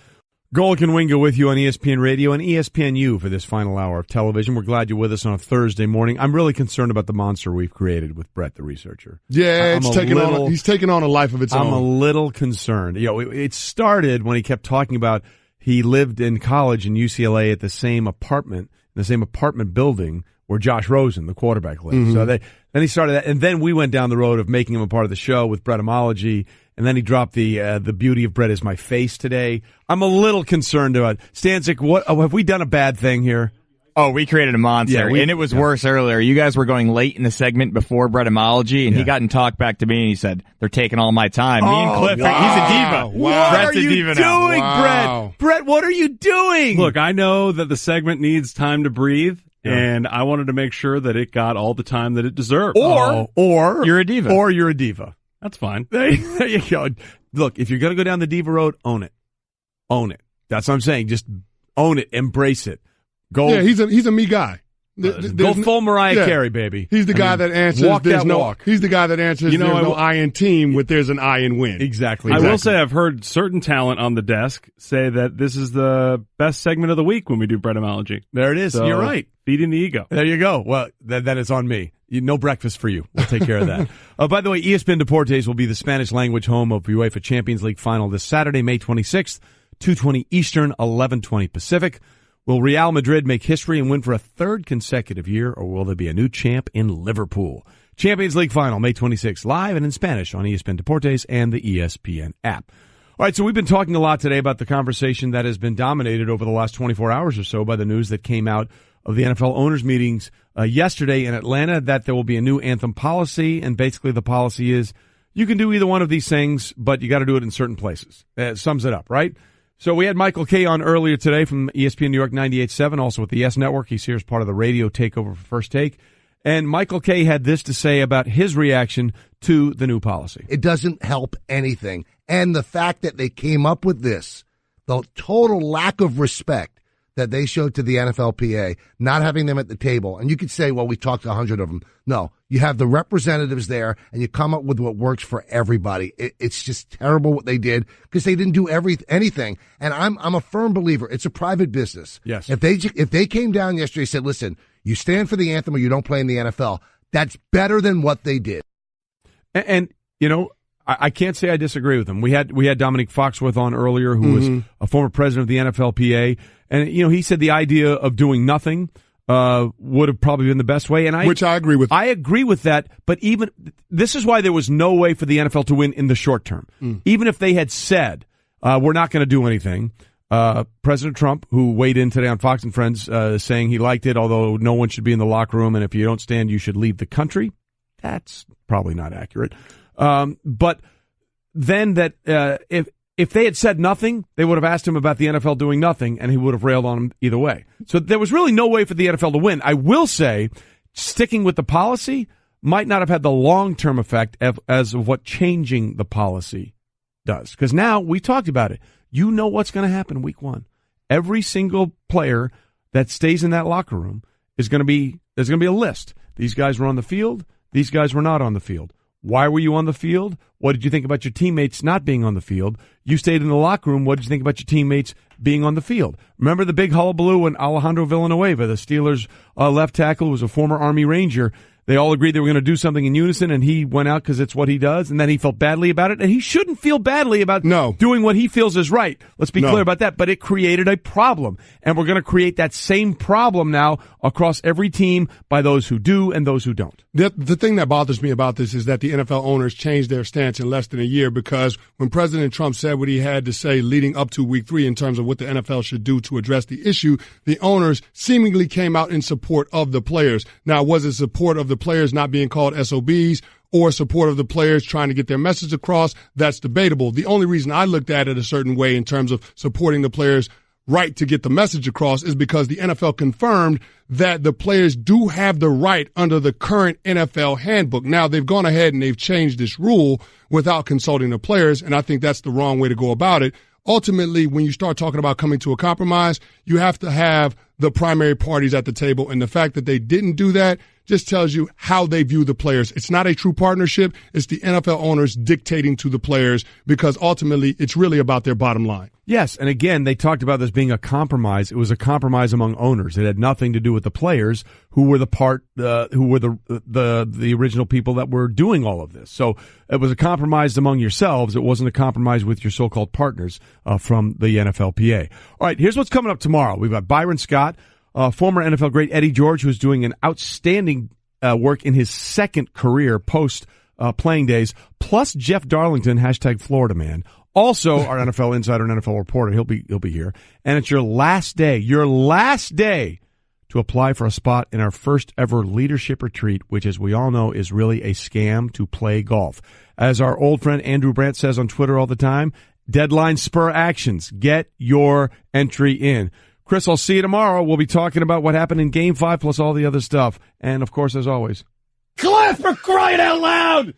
Golic and Wingo with you on ESPN Radio and ESPNU for this final hour of television. We're glad you're with us on a Thursday morning. I'm really concerned about the monster we've created with Brett, the researcher. Yeah, he's taking on a life of its own. I'm a little concerned. It started when he kept talking about he lived in college in UCLA at the same apartment building where Josh Rosen, the quarterback, lived. So then he started that, and then we went down the road of making him a part of the show with Brettomology. And then he dropped the beauty of Brett is my face today. I'm a little concerned about it. Stanzik, what have we done a bad thing here? Oh, we created a monster, and it was worse earlier. You guys were going late in the segment before Brettomology, and he got in talk back to me, and he said, they're taking all my time. Me and Cliff, he's a diva. Wow. What Brett's are you a diva doing, now. Brett? Brett, what are you doing? Look, I know that the segment needs time to breathe. And I wanted to make sure that it got all the time that it deserved. Or you're a diva. Or you're a diva. That's fine. There you go. Look, if you're going to go down the diva road, own it. Own it. That's what I'm saying. Just own it. Embrace it. Go. Yeah, he's a me guy. Go full Mariah Carey, baby. He's the guy that answers. Walk there's that no. walk. He's the guy that answers. There's no I in team. With there's an I in win. Exactly. I will say I've heard certain talent on the desk say that this is the best segment of the week when we do Brettomology. There it is. So, you're right. Feeding the ego. There you go. Well, then it's on me. No breakfast for you. We'll take care of that. By the way, ESPN Deportes will be the Spanish language home of UEFA Champions League final this Saturday, May 26th, 2:20 Eastern, 11:20 Pacific. Will Real Madrid make history and win for a 3rd consecutive year, or will there be a new champ in Liverpool? Champions League final, May 26th, live and in Spanish on ESPN Deportes and the ESPN app. All right, so we've been talking a lot today about the conversation that has been dominated over the last 24 hours or so by the news that came out of the NFL owners' meetings yesterday in Atlanta, that there will be a new anthem policy, and basically the policy is you can do either one of these things, but you got to do it in certain places. It sums it up, right? So we had Michael Kay on earlier today from ESPN New York 98.7, also with the Yes Network. He's here as part of the radio takeover for First Take. And Michael Kay had this to say about his reaction to the new policy. It doesn't help anything. And the fact that they came up with this, the total lack of respect that they showed to the NFLPA, not having them at the table. And you could say, well, we talked to 100 of them. No, you have the representatives there and you come up with what works for everybody. It's just terrible what they did because they didn't do anything. And I'm a firm believer. It's a private business. Yes. If they came down yesterday and said, listen, you stand for the anthem or you don't play in the NFL, that's better than what they did. And you know, I can't say I disagree with him. We had Domonique Foxworth on earlier, who was a former president of the NFLPA, and you know he said the idea of doing nothing would have probably been the best way. And which I agree with. I agree with that. But even this is why there was no way for the NFL to win in the short term. Even if they had said we're not going to do anything, President Trump, who weighed in today on Fox and Friends, saying he liked it, although no one should be in the locker room, and if you don't stand, you should leave the country. That's probably not accurate. But then that if they had said nothing, they would have asked him about the NFL doing nothing, and he would have railed on him either way. So there was really no way for the NFL to win. I will say, sticking with the policy might not have had the long-term effect as of what changing the policy does. Because now, we talked about it. You know what's going to happen week 1. Every single player that stays in that locker room there's going to be a list. These guys were on the field. These guys were not on the field. Why were you on the field? What did you think about your teammates not being on the field? You stayed in the locker room. What did you think about your teammates being on the field? Remember the big hullabaloo when Alejandro Villanueva, the Steelers' left tackle, was a former Army Ranger. They all agreed they were going to do something in unison, and he went out because it's what he does, and then he felt badly about it, and he shouldn't feel badly about doing what he feels is right. Let's be clear about that, but it created a problem, and we're going to create that same problem now across every team by those who do and those who don't. The thing that bothers me about this is that the NFL owners changed their stance in less than a year, because when President Trump said what he had to say leading up to week 3 in terms of what the NFL should do to address the issue, the owners seemingly came out in support of the players. Now, was it support of the players not being called SOBs or support of the players trying to get their message across? That's debatable. The only reason I looked at it a certain way in terms of supporting the players' right to get the message across is because the NFL confirmed that the players do have the right under the current NFL handbook. Now, they've gone ahead and they've changed this rule without consulting the players, and I think that's the wrong way to go about it. Ultimately, when you start talking about coming to a compromise, you have to have the primary parties at the table, and the fact that they didn't do that just tells you how they view the players. It's not a true partnership. It's the NFL owners dictating to the players, because ultimately it's really about their bottom line. Yes, and again, they talked about this being a compromise. It was a compromise among owners. It had nothing to do with the players, who were the original people that were doing all of this. So it was a compromise among yourselves. It wasn't a compromise with your so-called partners from the NFLPA. All right, here's what's coming up tomorrow. We've got Byron Scott, former NFL great Eddie George, who's doing an outstanding work in his second career post playing days, plus Jeff Darlington, hashtag Florida man. Also, our NFL insider and NFL reporter, he'll be here. And it's your last day to apply for a spot in our first ever leadership retreat, which, as we all know, is really a scam to play golf. As our old friend Andrew Brandt says on Twitter all the time, deadline spur actions. Get your entry in. Chris, I'll see you tomorrow. We'll be talking about what happened in Game 5 plus all the other stuff. And, of course, as always, Cliff, for crying out loud!